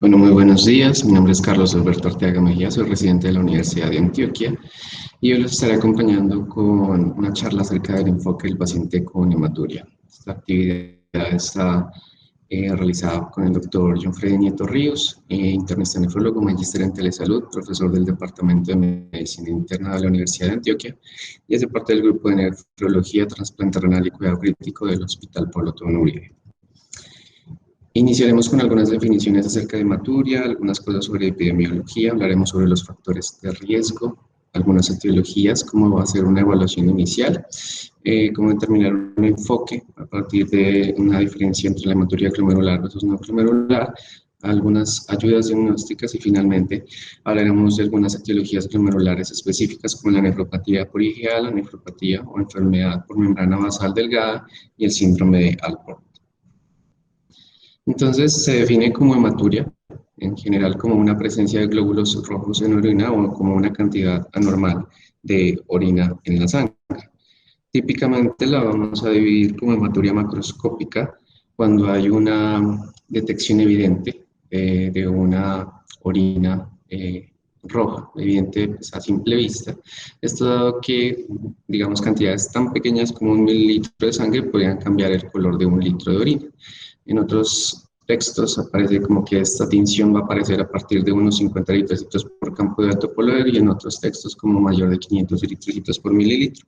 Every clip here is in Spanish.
Bueno, muy buenos días. Mi nombre es Carlos Alberto Arteaga Mejía, soy residente de la Universidad de Antioquia y hoy los estaré acompañando con una charla acerca del enfoque del paciente con hematuria. Esta actividad está realizada con el doctor John Freddy Nieto Ríos, internista nefrólogo, magíster en telesalud, profesor del Departamento de Medicina Interna de la Universidad de Antioquia y hace parte del grupo de nefrología, trasplante renal y cuidado crítico del Hospital Pablo Tobón Uribe. Iniciaremos con algunas definiciones acerca de hematuria, algunas cosas sobre epidemiología, hablaremos sobre los factores de riesgo, algunas etiologías, cómo va a ser una evaluación inicial, cómo determinar un enfoque a partir de una diferencia entre la hematuria glomerular versus no glomerular, algunas ayudas diagnósticas y finalmente hablaremos de algunas etiologías glomerulares específicas como la nefropatía por IgA, la nefropatía o enfermedad por membrana basal delgada y el síndrome de Alport. Entonces, se define como hematuria, en general como una presencia de glóbulos rojos en orina o como una cantidad anormal de orina en la sangre. Típicamente la vamos a dividir como hematuria macroscópica cuando hay una detección evidente de una orina roja, evidente pues, a simple vista. Esto dado que, digamos, cantidades tan pequeñas como 1 mililitro de sangre podrían cambiar el color de 1 litro de orina. En otros textos aparece como que esta tinción va a aparecer a partir de unos 50 eritrocitos por campo de alto poder y en otros textos como mayor de 500 eritrocitos por mililitro.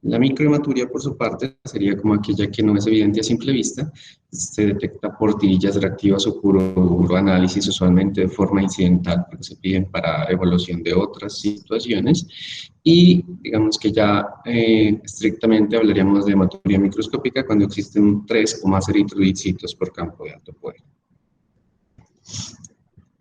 La microhematuria, por su parte, sería como aquella que no es evidente a simple vista, se detecta por tirillas reactivas o puro análisis, usualmente de forma incidental, porque se piden para evaluación de otras situaciones, y digamos que ya estrictamente hablaríamos de hematuria microscópica cuando existen 3 o más eritrocitos por campo de alto poder.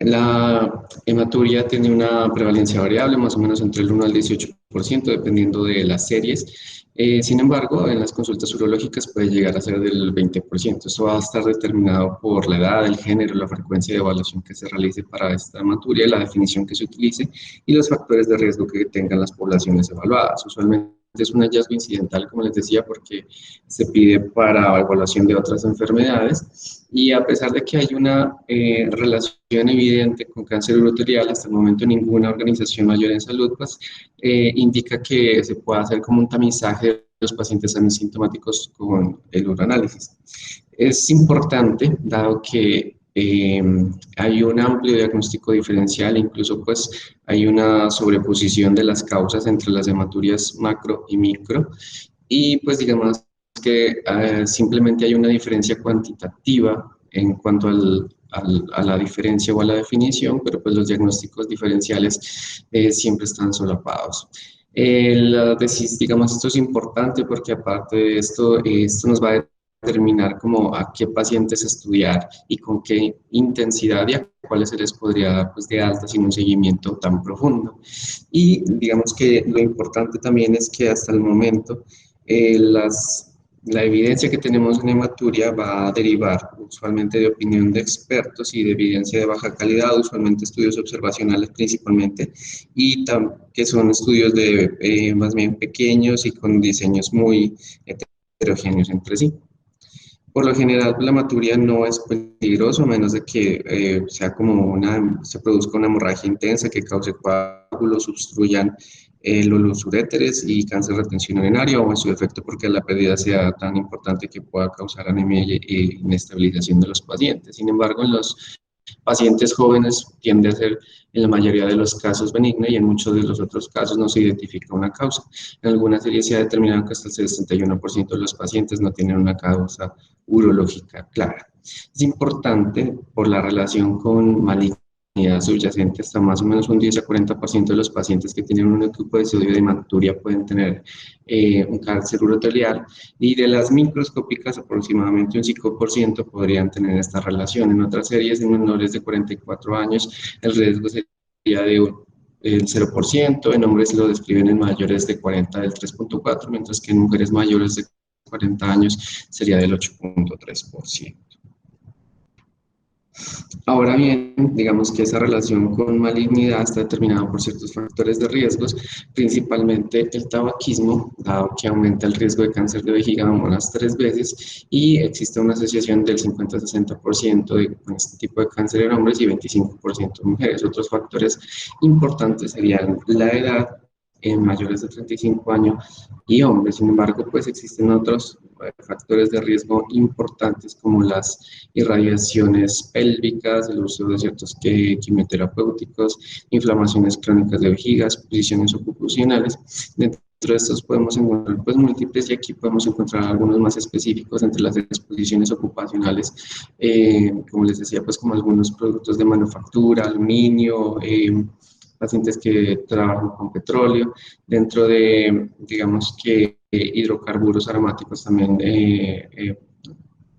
La hematuria tiene una prevalencia variable, más o menos entre el 1 al 18%, dependiendo de las series. Sin embargo, en las consultas urológicas puede llegar a ser del 20%. Esto va a estar determinado por la edad, el género, la frecuencia de evaluación que se realice para esta hematuria, la definición que se utilice y los factores de riesgo que tengan las poblaciones evaluadas. Usualmente es un hallazgo incidental, como les decía, porque se pide para evaluación de otras enfermedades y a pesar de que hay una relación evidente con cáncer uroterial, hasta el momento ninguna organización mayor en salud pues, indica que se pueda hacer como un tamizaje de los pacientes asintomáticos con el uroanálisis. Es importante, dado que hay un amplio diagnóstico diferencial, incluso pues hay una sobreposición de las causas entre las hematurias macro y micro, y pues digamos que simplemente hay una diferencia cuantitativa en cuanto a la diferencia o a la definición, pero pues los diagnósticos diferenciales siempre están solapados. Digamos, esto es importante porque aparte de esto, esto nos va a determinar como a qué pacientes estudiar y con qué intensidad y a cuáles se les podría dar pues, de alta sin un seguimiento tan profundo. Y digamos que lo importante también es que hasta el momento la evidencia que tenemos en hematuria va a derivar usualmente de opinión de expertos y de evidencia de baja calidad, usualmente estudios observacionales principalmente, y que son estudios de más bien pequeños y con diseños muy heterogéneos entre sí. Por lo general, la hematuria no es peligroso, a menos de que sea como se produzca una hemorragia intensa que cause coágulos, obstruyan los uréteres y cáncer de retención urinaria, o en su defecto porque la pérdida sea tan importante que pueda causar anemia y inestabilización de los pacientes. Sin embargo, en los pacientes jóvenes tiende a ser en la mayoría de los casos benigna y en muchos de los otros casos no se identifica una causa. En algunas series se ha determinado que hasta el 61% de los pacientes no tienen una causa urológica clara. Es importante por la relación con malignidad subyacente, hasta más o menos un 10 a 40% de los pacientes que tienen un tipo de estudio de hematuria pueden tener un cáncer uroterial, y de las microscópicas aproximadamente un 5% podrían tener esta relación. En otras series de menores de 44 años el riesgo sería de el 0%, en hombres lo describen en mayores de 40 del 3.4%, mientras que en mujeres mayores de 40 años sería del 8.3%. Ahora bien, digamos que esa relación con malignidad está determinada por ciertos factores de riesgos, principalmente el tabaquismo, dado que aumenta el riesgo de cáncer de vejiga unas 3 veces, y existe una asociación del 50-60% con este tipo de cáncer en hombres y 25% en mujeres. Otros factores importantes serían la edad, en mayores de 35 años y hombres. Sin embargo, pues existen otros factores de riesgo importantes como las irradiaciones pélvicas, el uso de ciertos quimioterapéuticos, inflamaciones crónicas de vejigas, posiciones ocupacionales. Dentro de estos podemos encontrar pues múltiples y aquí podemos encontrar algunos más específicos entre las exposiciones ocupacionales, como les decía, pues como algunos productos de manufactura, aluminio, pacientes que trabajan con petróleo, dentro de, digamos que hidrocarburos aromáticos también,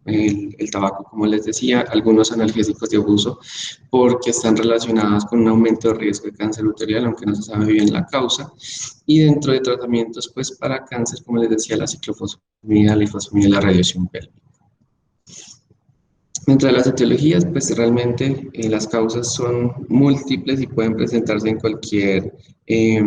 el tabaco, como les decía, algunos analgésicos de abuso, porque están relacionados con un aumento de riesgo de cáncer uterino, aunque no se sabe bien la causa. Y dentro de tratamientos, pues para cáncer, como les decía, la ciclofosfamida, la ifosfamida y la radiación pélvica. Dentro de las etiologías, pues realmente las causas son múltiples y pueden presentarse en cualquier eh,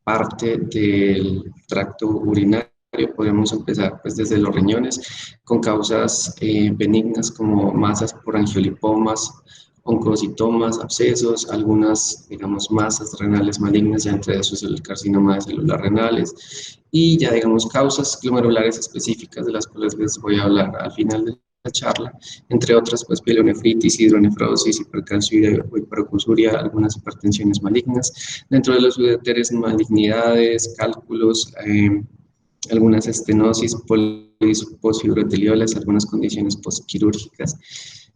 parte del tracto urinario. Podemos empezar pues desde los riñones con causas benignas como masas por angiolipomas, oncocitomas, abscesos, algunas, digamos, masas renales malignas, ya entre esos el carcinoma de células renales, y ya, digamos, causas glomerulares específicas de las cuales les voy a hablar al final de la charla, entre otras, pues, pielonefritis, hidronefrosis, hipercalciuria, hiperurcuria, algunas hipertensiones malignas. Dentro de los uréteres, malignidades, cálculos, algunas estenosis, posfibrotelioles, algunas condiciones postquirúrgicas.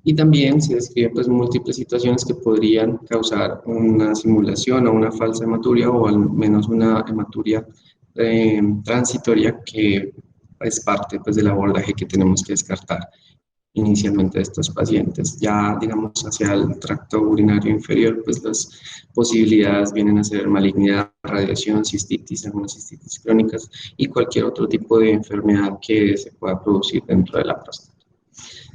Y también se describen pues, múltiples situaciones que podrían causar una simulación o una falsa hematuria o al menos una hematuria transitoria que es parte pues, del abordaje que tenemos que descartar inicialmente de estos pacientes. Ya, digamos, hacia el tracto urinario inferior, pues las posibilidades vienen a ser malignidad, radiación, cistitis, algunas cistitis crónicas y cualquier otro tipo de enfermedad que se pueda producir dentro de la próstata.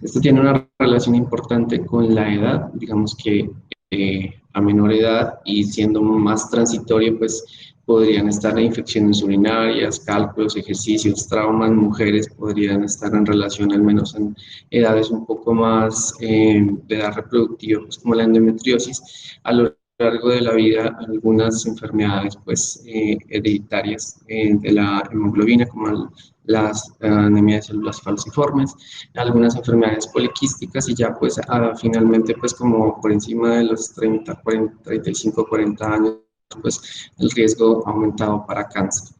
Esto tiene una relación importante con la edad, digamos que a menor edad y siendo más transitorio, pues podrían estar infecciones urinarias, cálculos, ejercicios, traumas, mujeres podrían estar en relación al menos en edades un poco más de edad reproductiva, pues como la endometriosis, a lo largo de la vida algunas enfermedades pues hereditarias de la hemoglobina como las anemia de células falciformes, algunas enfermedades poliquísticas y ya pues finalmente pues como por encima de los 30, 40, 35, 40 años pues el riesgo ha aumentado para cáncer.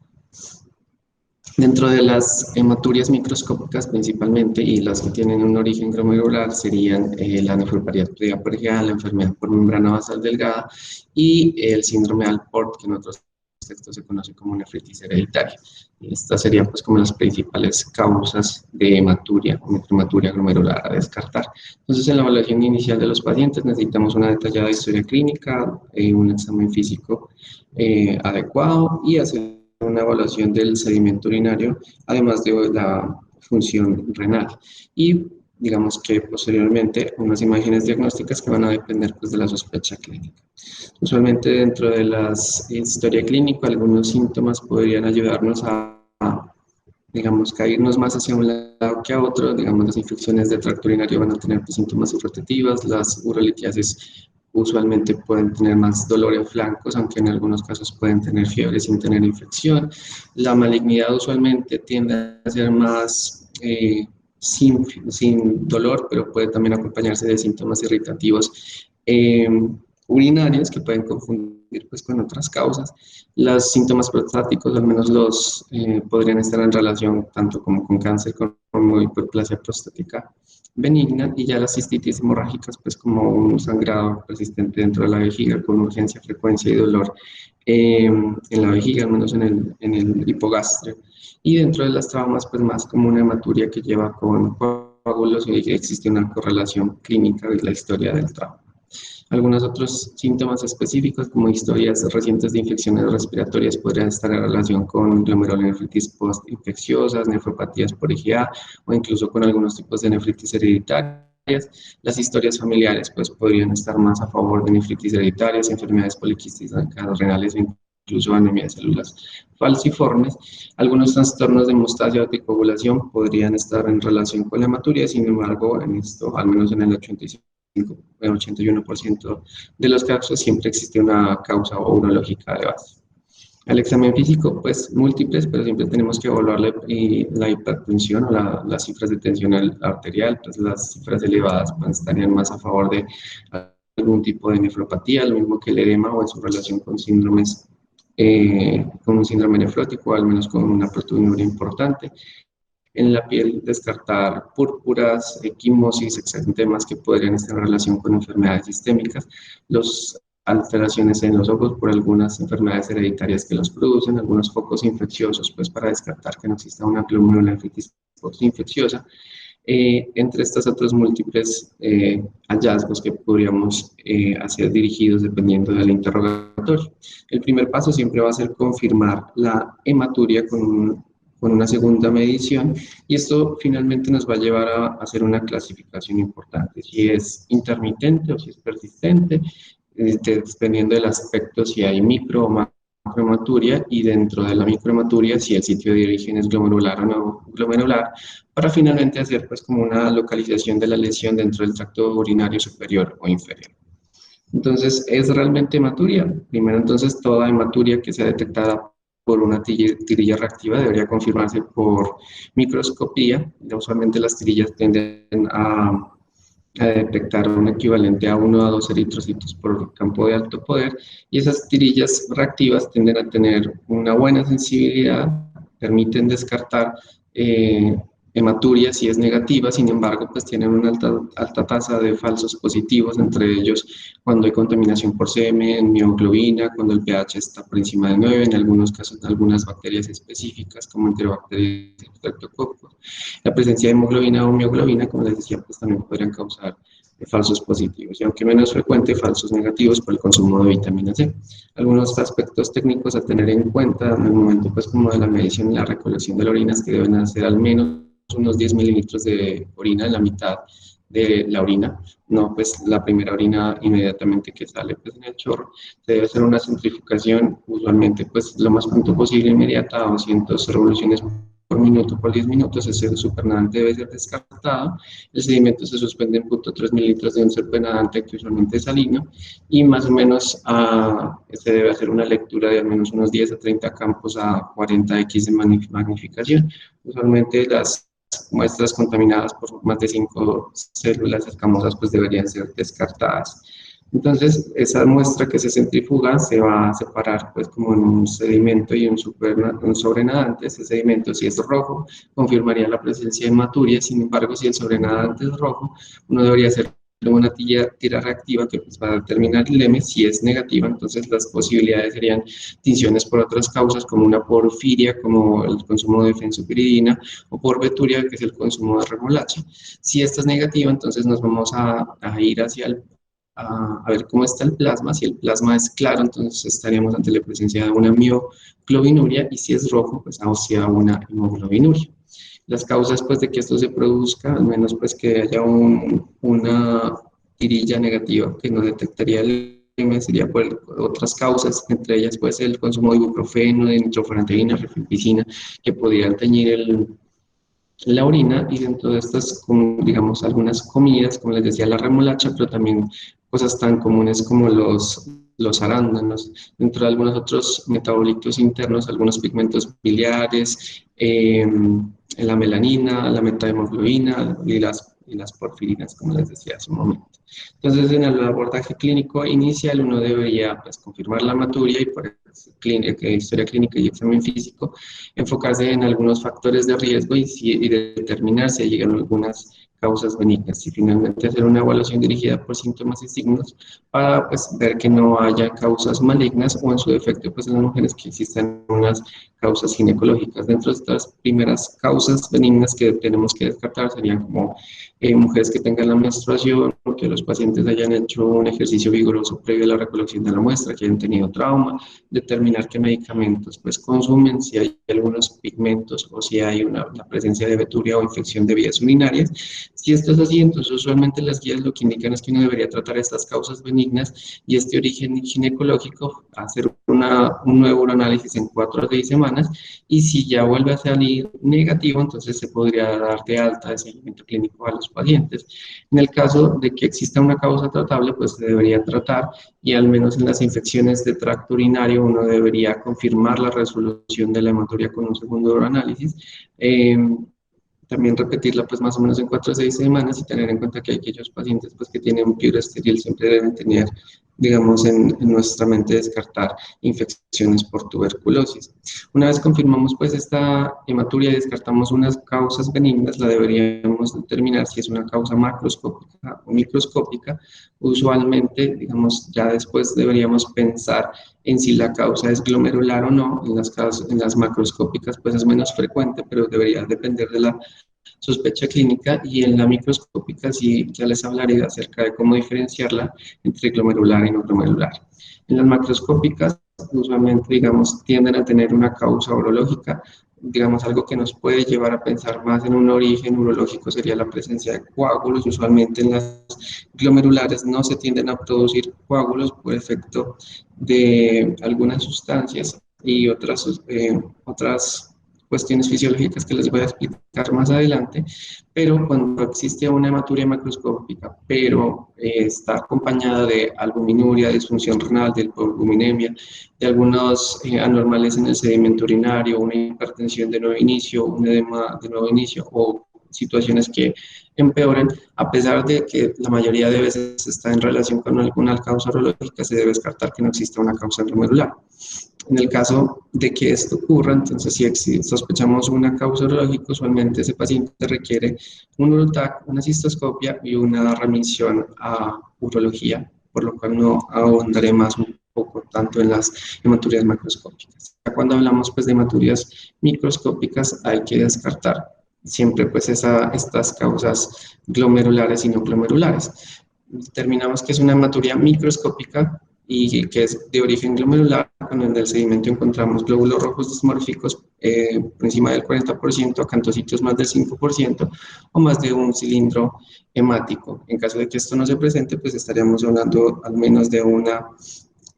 Dentro de las hematurias microscópicas principalmente y las que tienen un origen glomerular serían la nefropatia preaxial, la enfermedad por membrana basal delgada y el síndrome Alport, que en otros textos se conoce como nefritis hereditaria. Estas serían pues como las principales causas de hematuria o microhematuria glomerular a descartar. Entonces en la evaluación inicial de los pacientes necesitamos una detallada historia clínica, un examen físico adecuado y hacer una evaluación del sedimento urinario, además de la función renal. Y digamos que posteriormente unas imágenes diagnósticas que van a depender pues, de la sospecha clínica. Usualmente dentro de la historia clínica algunos síntomas podrían ayudarnos digamos, que irnos más hacia un lado que a otro, digamos, las infecciones de tracto urinario van a tener pues, síntomas irrotativas, las urolitiasis usualmente pueden tener más dolor en flancos, aunque en algunos casos pueden tener fiebre sin tener infección. La malignidad usualmente tiende a ser más sin dolor, pero puede también acompañarse de síntomas irritativos urinarios que pueden confundir pues, con otras causas. Los síntomas prostáticos, al menos los podrían estar en relación tanto como con cáncer como hiperplasia prostática benigna y ya las cistitis hemorrágicas pues como un sangrado persistente dentro de la vejiga con urgencia, frecuencia y dolor en la vejiga, al menos en el hipogastrio. Y dentro de las traumas pues más como una hematuria que lleva con coágulos y existe una correlación clínica de la historia del trauma. Algunos otros síntomas específicos, como historias recientes de infecciones respiratorias, podrían estar en relación con glomerulonefritis postinfecciosas, nefropatías por IgA o incluso con algunos tipos de nefritis hereditaria. Las historias familiares pues podrían estar más a favor de nefritis hereditarias, enfermedades poliquísticas renales, incluso anemia de células falciformes. Algunos trastornos de hemostasia o anticoagulación podrían estar en relación con la hematuria, sin embargo, en esto, al menos en el 81% de los casos, siempre existe una causa urológica de base. Al examen físico, pues múltiples, pero siempre tenemos que evaluar la hipertensión o las cifras de tensión arterial, pues las cifras elevadas pues, estarían más a favor de algún tipo de nefropatía, lo mismo que el edema o en su relación con síndromes, con un síndrome nefrótico, al menos con una proteinuria importante. En la piel, descartar púrpuras, equimosis, exantemas que podrían estar en relación con enfermedades sistémicas, los alteraciones en los ojos por algunas enfermedades hereditarias que los producen, algunos focos infecciosos, pues para descartar que no exista una glomerulonefritis infecciosa, entre estos otros múltiples hallazgos que podríamos hacer dirigidos dependiendo del interrogatorio. El primer paso siempre va a ser confirmar la hematuria con una segunda medición y esto finalmente nos va a llevar a hacer una clasificación importante, si es intermitente o si es persistente, dependiendo del aspecto, si hay micro o macrohematuria y dentro de la microhematuria si el sitio de origen es glomerular o no glomerular, para finalmente hacer pues como una localización de la lesión dentro del tracto urinario superior o inferior. Entonces, ¿es realmente hematuria? Primero, entonces, toda hematuria que sea detectada por una tirilla reactiva debería confirmarse por microscopía. Usualmente las tirillas tienden a detectar un equivalente a 1 a 2 eritrocitos por campo de alto poder y esas tirillas reactivas tienden a tener una buena sensibilidad, permiten descartar hematuria si es negativa, sin embargo, pues tienen una alta tasa de falsos positivos, entre ellos cuando hay contaminación por semen, mioglobina, cuando el pH está por encima de 9, en algunos casos de algunas bacterias específicas como enterobacterias y streptococcus. La presencia de hemoglobina o mioglobina, como les decía, pues también podrían causar falsos positivos y aunque menos frecuente, falsos negativos por el consumo de vitamina C. Algunos aspectos técnicos a tener en cuenta en el momento pues como de la medición y la recolección de la orina es que deben hacer al menos unos 10 mililitros de orina en la mitad de la orina, no pues la primera orina inmediatamente que sale pues en el chorro. Se debe hacer una centrifugación, usualmente pues lo más pronto posible, inmediata, a 200 revoluciones por minuto por 10 minutos. Ese supernadante debe ser descartado. El sedimento se suspende en 0.3 mililitros de un supernadante que usualmente es salino y más o menos se debe hacer una lectura de al menos unos 10 a 30 campos a 40x de magnificación. Usualmente las muestras contaminadas por más de 5 células escamosas pues deberían ser descartadas. Entonces, esa muestra que se centrifuga se va a separar pues como en un sedimento y un sobrenadante. Ese sedimento, si es rojo, confirmaría la presencia de hematuria. Sin embargo, si el sobrenadante es rojo, uno debería hacer una tira reactiva que pues, va a determinar el M. Si es negativa, entonces las posibilidades serían tinciones por otras causas, como una porfiria, como el consumo de fenzopiridina, o por veturia, que es el consumo de remolacha. Si esta es negativa, entonces nos vamos a ir hacia a ver cómo está el plasma. Si el plasma es claro, entonces estaríamos ante la presencia de una mioglobinuria y si es rojo, pues hacia una hemoglobinuria. Las causas pues de que esto se produzca, al menos pues que haya una tirilla negativa que no detectaría el M, sería por otras causas, entre ellas pues el consumo de ibuprofeno, de nitrofurantoína, rifampicina, que podrían teñir la orina y dentro de estas, como, digamos, algunas comidas, como les decía, la remolacha, pero también cosas tan comunes como los arándanos, dentro de algunos otros metabolitos internos, algunos pigmentos biliares, la melanina, la metahemoglobina y las porfirinas, como les decía hace un momento. Entonces, en el abordaje clínico inicial, uno debería pues, confirmar la hematuria y por historia clínica y examen físico, enfocarse en algunos factores de riesgo y determinar si hay algunas causas benignas y finalmente hacer una evaluación dirigida por síntomas y signos para pues, ver que no haya causas malignas o en su defecto pues, en las mujeres que existan unas causas ginecológicas. Dentro de estas primeras causas benignas que tenemos que descartar serían como mujeres que tengan la menstruación o que los pacientes hayan hecho un ejercicio vigoroso previo a la recolección de la muestra, que hayan tenido trauma, determinar qué medicamentos pues consumen, si hay algunos pigmentos o si hay la presencia de veturia o infección de vías urinarias, Si esto es así, entonces usualmente las guías lo que indican es que uno debería tratar estas causas benignas y este origen ginecológico, hacer un nuevo uroanálisis en 4 a 6 semanas, y si ya vuelve a salir negativo, entonces se podría dar de alta de seguimiento clínico a los pacientes. En el caso de que exista una causa tratable, pues se debería tratar, y al menos en las infecciones de tracto urinario uno debería confirmar la resolución de la hematuria con un segundo uroanálisis. También repetirla pues más o menos en 4 a 6 semanas, y tener en cuenta que aquellos pacientes pues que tienen fibra estéril siempre deben tener, digamos, en nuestra mente descartar infecciones por tuberculosis. Una vez confirmamos pues esta hematuria y descartamos unas causas benignas, la deberíamos determinar si es una causa macroscópica o microscópica. Usualmente, digamos, ya después deberíamos pensar en si la causa es glomerular o no. En las macroscópicas pues es menos frecuente, pero debería depender de la sospecha clínica, y en la microscópica sí ya les hablaré acerca de cómo diferenciarla entre glomerular y no glomerular. En las macroscópicas usualmente, digamos, tienden a tener una causa urológica. Digamos, algo que nos puede llevar a pensar más en un origen urológico sería la presencia de coágulos. Usualmente en las glomerulares no se tienden a producir coágulos por efecto de algunas sustancias y otras cuestiones fisiológicas que les voy a explicar más adelante. Pero cuando existe una hematuria macroscópica, pero está acompañada de albuminuria, disfunción renal, de hipoalbuminemia, de algunos anormales en el sedimento urinario, una hipertensión de nuevo inicio, un edema de nuevo inicio, o situaciones que empeoren, a pesar de que la mayoría de veces está en relación con alguna causa urológica, se debe descartar que no exista una causa glomerular. En el caso de que esto ocurra, entonces si sospechamos una causa urológica, usualmente ese paciente requiere un urotac, una cistoscopia y una remisión a urología, por lo cual no ahondaré más un poco tanto en las hematurias macroscópicas. Cuando hablamos pues de hematurias microscópicas, hay que descartar siempre pues estas causas glomerulares y no glomerulares. Determinamos que es una hematuria microscópica y que es de origen glomerular, cuando en el sedimento encontramos glóbulos rojos dismórficos por encima del 40%, acantocitos más del 5%, o más de un cilindro hemático. En caso de que esto no se presente, pues estaríamos hablando al menos de una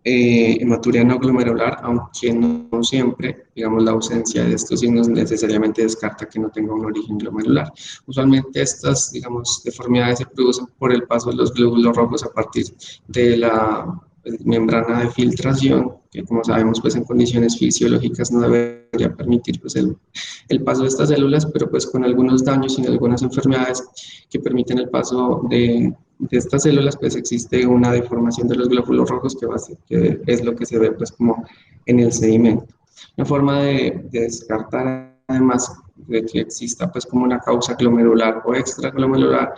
hematuria no glomerular, aunque no siempre, digamos, la ausencia de estos signos necesariamente descarta que no tenga un origen glomerular. Usualmente estas, digamos, deformidades se producen por el paso de los glóbulos rojos a partir de la membrana de filtración, que como sabemos, pues en condiciones fisiológicas no debería permitir pues el paso de estas células, pero pues con algunos daños y en algunas enfermedades que permiten el paso de estas células, pues existe una deformación de los glóbulos rojos que es lo que se ve pues como en el sedimento. Una forma de descartar, además de que exista pues como una causa glomerular o extraglomerular,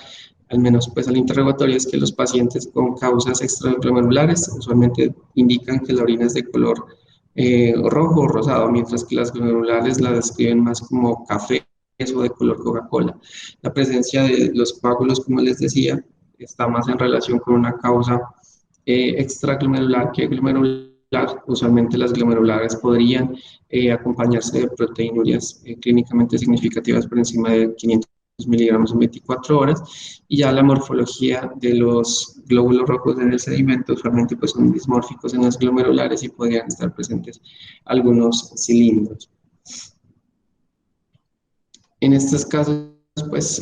al menos pues al interrogatorio, es que los pacientes con causas extraglomerulares usualmente indican que la orina es de color rojo o rosado, mientras que las glomerulares la describen más como café o de color Coca-Cola. La presencia de los coágulos, como les decía, está más en relación con una causa extraglomerular que glomerular. Usualmente las glomerulares podrían acompañarse de proteinurias clínicamente significativas por encima de 500 miligramos en 24 horas, y ya la morfología de los glóbulos rojos en el sedimento usualmente pues son dismórficos en las glomerulares y podrían estar presentes algunos cilindros. En estos casos, pues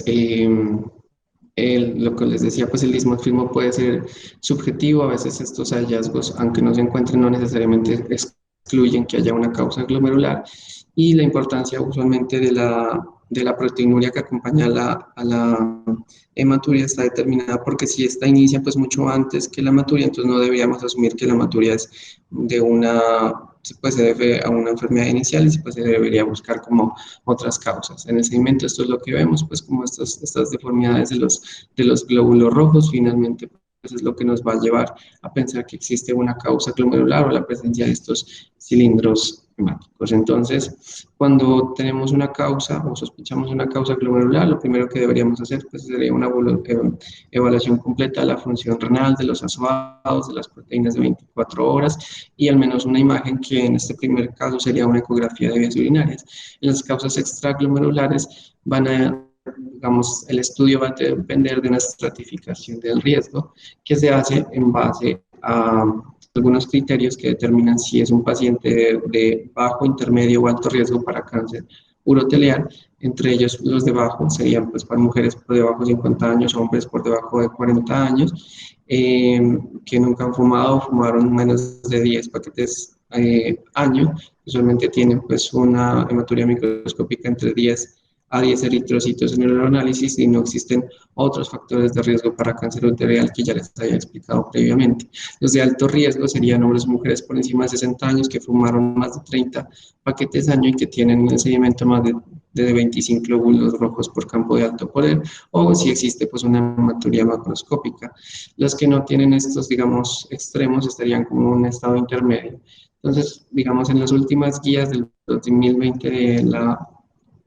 lo que les decía, pues el dismorfismo puede ser subjetivo. A veces estos hallazgos, aunque no se encuentren, no necesariamente excluyen que haya una causa glomerular, y la importancia usualmente de la proteinuria que acompaña a la hematuria está determinada porque si esta inicia pues mucho antes que la hematuria, entonces no deberíamos asumir que la hematuria es de pues se debe a una enfermedad inicial, y pues se debería buscar como otras causas. En el seguimiento esto es lo que vemos, pues como estas deformidades de los glóbulos rojos, finalmente pues es lo que nos va a llevar a pensar que existe una causa glomerular o la presencia de estos cilindros hemáticos. Entonces, cuando tenemos una causa o sospechamos una causa glomerular, lo primero que deberíamos hacer pues sería una evaluación completa de la función renal, de los azoados, de las proteínas de 24 horas, y al menos una imagen que en este primer caso sería una ecografía de vías urinarias. En las causas extraglomerulares van a digamos, el estudio va a depender de una estratificación del riesgo que se hace en base a algunos criterios que determinan si es un paciente de bajo, intermedio o alto riesgo para cáncer urotelial. Entre ellos, los de bajo serían pues para mujeres por debajo de 50 años, hombres por debajo de 40 años, que nunca han fumado o fumaron menos de 10 paquetes año. Usualmente tienen pues una hematuria microscópica entre 10 a 10 eritrocitos en el análisis y no existen otros factores de riesgo para cáncer uterino que ya les había explicado previamente. Los de alto riesgo serían hombres o mujeres por encima de 60 años que fumaron más de 30 paquetes año y que tienen un sedimento más de 25 glóbulos rojos por campo de alto poder, o si existe pues una hematuria macroscópica. Los que no tienen estos, digamos, extremos estarían como en un estado intermedio. Entonces, digamos, en las últimas guías del 2020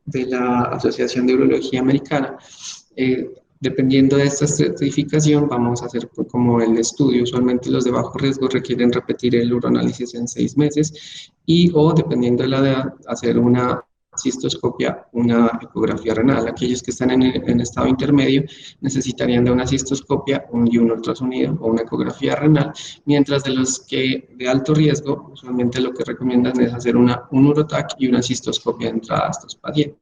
de la Asociación de Urología Americana, dependiendo de esta certificación, vamos a hacer como el estudio. Usualmente los de bajo riesgo requieren repetir el uroanálisis en 6 meses y o, dependiendo de la edad, hacer una cistoscopia, una ecografía renal. Aquellos que están en estado intermedio necesitarían de una cistoscopia y un ultrasonido o una ecografía renal, mientras de los que de alto riesgo, usualmente lo que recomiendan es hacer un urotac y una cistoscopia de entrada a estos pacientes.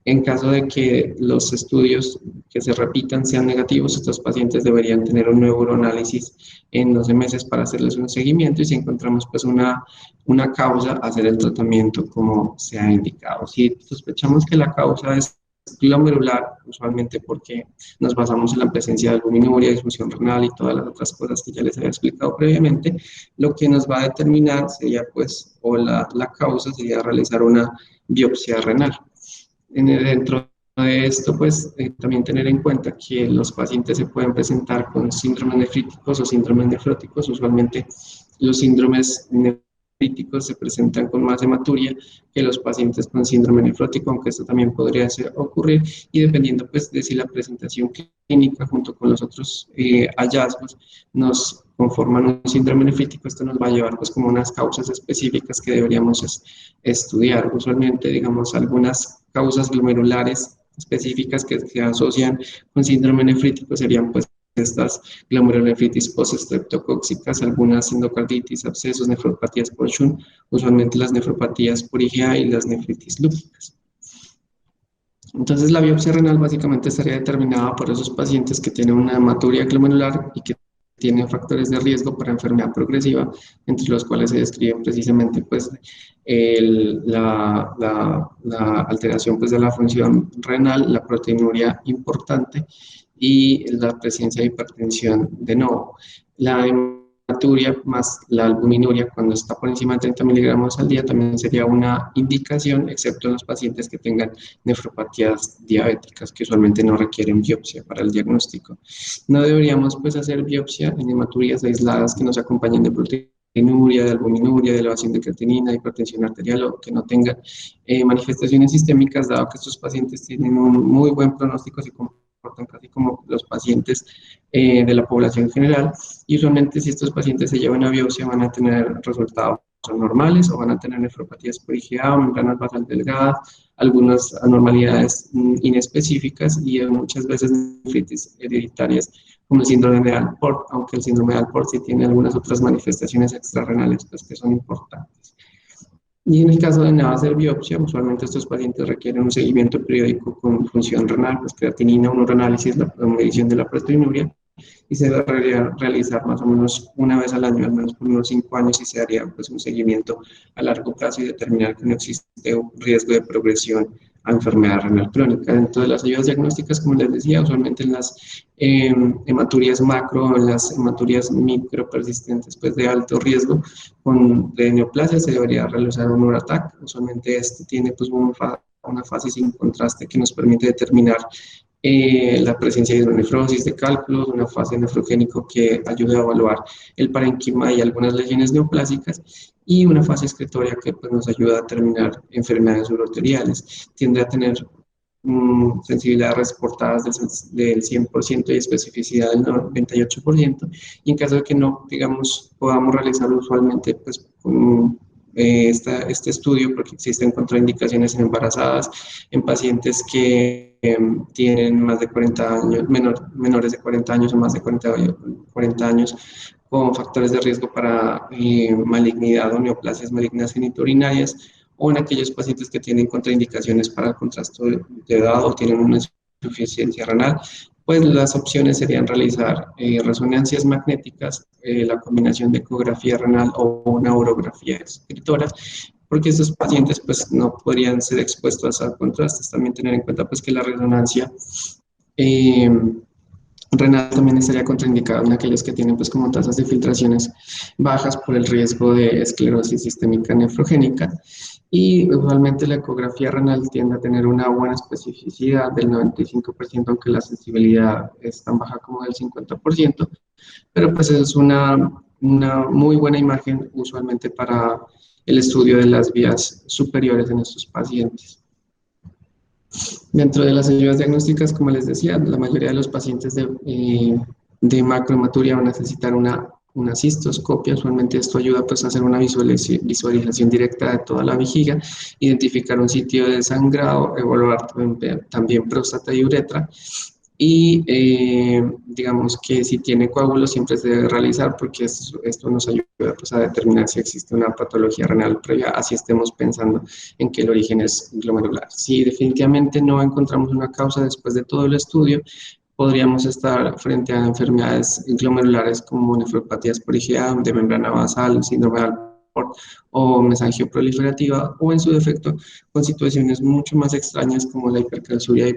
En caso de que los estudios que se repitan sean negativos, estos pacientes deberían tener un nuevo uroanálisis en 12 meses para hacerles un seguimiento y si encontramos pues una causa, hacer el tratamiento como se ha indicado. Si sospechamos que la causa es glomerular, usualmente porque nos basamos en la presencia de albuminuria, disfunción renal y todas las otras cosas que ya les había explicado previamente, lo que nos va a determinar sería pues, o la causa sería realizar una biopsia renal. Dentro de esto, pues también tener en cuenta que los pacientes se pueden presentar con síndromes nefríticos o síndromes nefróticos. Usualmente los síndromes nefríticos se presentan con más hematuria que los pacientes con síndrome nefrótico, aunque esto también podría ocurrir y dependiendo pues de si la presentación clínica junto con los otros hallazgos nos conforman un síndrome nefrítico, esto nos va a llevar pues como unas causas específicas que deberíamos estudiar. Usualmente, digamos, algunas causas glomerulares específicas que se asocian con síndrome nefrítico serían pues estas glomerulonefritis postestreptocóxicas, algunas endocarditis, abscesos, nefropatías por Shunt, usualmente las nefropatías por IgA y las nefritis lúpicas. Entonces la biopsia renal básicamente estaría determinada por esos pacientes que tienen una hematuria glomerular y que tienen factores de riesgo para enfermedad progresiva, entre los cuales se describen precisamente pues, la alteración pues, de la función renal, la proteinuria importante y la presencia de hipertensión de nuevo. La hematuria más la albuminuria cuando está por encima de 30 miligramos al día también sería una indicación, excepto en los pacientes que tengan nefropatías diabéticas que usualmente no requieren biopsia para el diagnóstico. No deberíamos pues hacer biopsia en hematurias aisladas que nos acompañen de proteinuria, de albuminuria, de elevación de creatinina, de hipertensión arterial o que no tengan manifestaciones sistémicas, dado que estos pacientes tienen un muy buen pronóstico, se comportan casi como los pacientes de la población general y usualmente si estos pacientes se llevan a biopsia van a tener resultados normales o van a tener nefropatías por IgA o membranas basal delgadas, algunas anormalidades inespecíficas y muchas veces nefritis hereditarias como el síndrome de Alport, aunque el síndrome de Alport sí tiene algunas otras manifestaciones extrarrenales pues, que son importantes. Y en el caso de no hacer biopsia, usualmente estos pacientes requieren un seguimiento periódico con función renal, pues creatinina, un uroanálisis, la medición de la proteinuria, y se debería realizar más o menos una vez al año, al menos por unos 5 años, y se haría pues, un seguimiento a largo plazo y determinar que no existe un riesgo de progresión a enfermedad renal crónica. Dentro de las ayudas diagnósticas, como les decía, usualmente en las hematurias macro, en las hematurias micro persistentes pues, de alto riesgo, de neoplasia se debería realizar un urotac. Usualmente este tiene pues, una fase sin contraste que nos permite determinar la presencia de hidronefrosis, de cálculos, una fase nefrogénico que ayuda a evaluar el parenquima y algunas lesiones neoplásicas y una fase excretoria que pues, nos ayuda a determinar enfermedades uroteriales. Tiende a tener sensibilidades reportadas del 100% y especificidad del 98%, y en caso de que no, digamos, podamos realizarlo usualmente, pues, este estudio, porque existen contraindicaciones en embarazadas, en pacientes que tienen más de 40 años, menores de 40 años o más de 40 años con factores de riesgo para malignidad o neoplasias malignas genitourinarias, o en aquellos pacientes que tienen contraindicaciones para el contraste de edad o tienen una insuficiencia renal, pues las opciones serían realizar resonancias magnéticas, la combinación de ecografía renal o una urografía escritora, porque estos pacientes pues no podrían ser expuestos a contrastes. También tener en cuenta pues que la resonancia eh, renal también estaría contraindicada en aquellos que tienen pues como tasas de filtraciones bajas por el riesgo de esclerosis sistémica nefrogénica. Y usualmente la ecografía renal tiende a tener una buena especificidad del 95%, aunque la sensibilidad es tan baja como del 50%, pero pues es una muy buena imagen usualmente para el estudio de las vías superiores en estos pacientes. Dentro de las ayudas diagnósticas, como les decía, la mayoría de los pacientes de macrohematuria van a necesitar una cistoscopia. Usualmente esto ayuda pues, a hacer una visualización directa de toda la vejiga, identificar un sitio de sangrado, evaluar también próstata y uretra. Y digamos que si tiene coágulos siempre se debe realizar porque esto nos ayuda pues, a determinar si existe una patología renal previa, así estemos pensando en que el origen es glomerular. Si definitivamente no encontramos una causa después de todo el estudio, podríamos estar frente a enfermedades glomerulares como nefropatías por IgA, de membrana basal, síndrome de Alport o mesangioproliferativa, o en su defecto con situaciones mucho más extrañas como la hipercalciuria,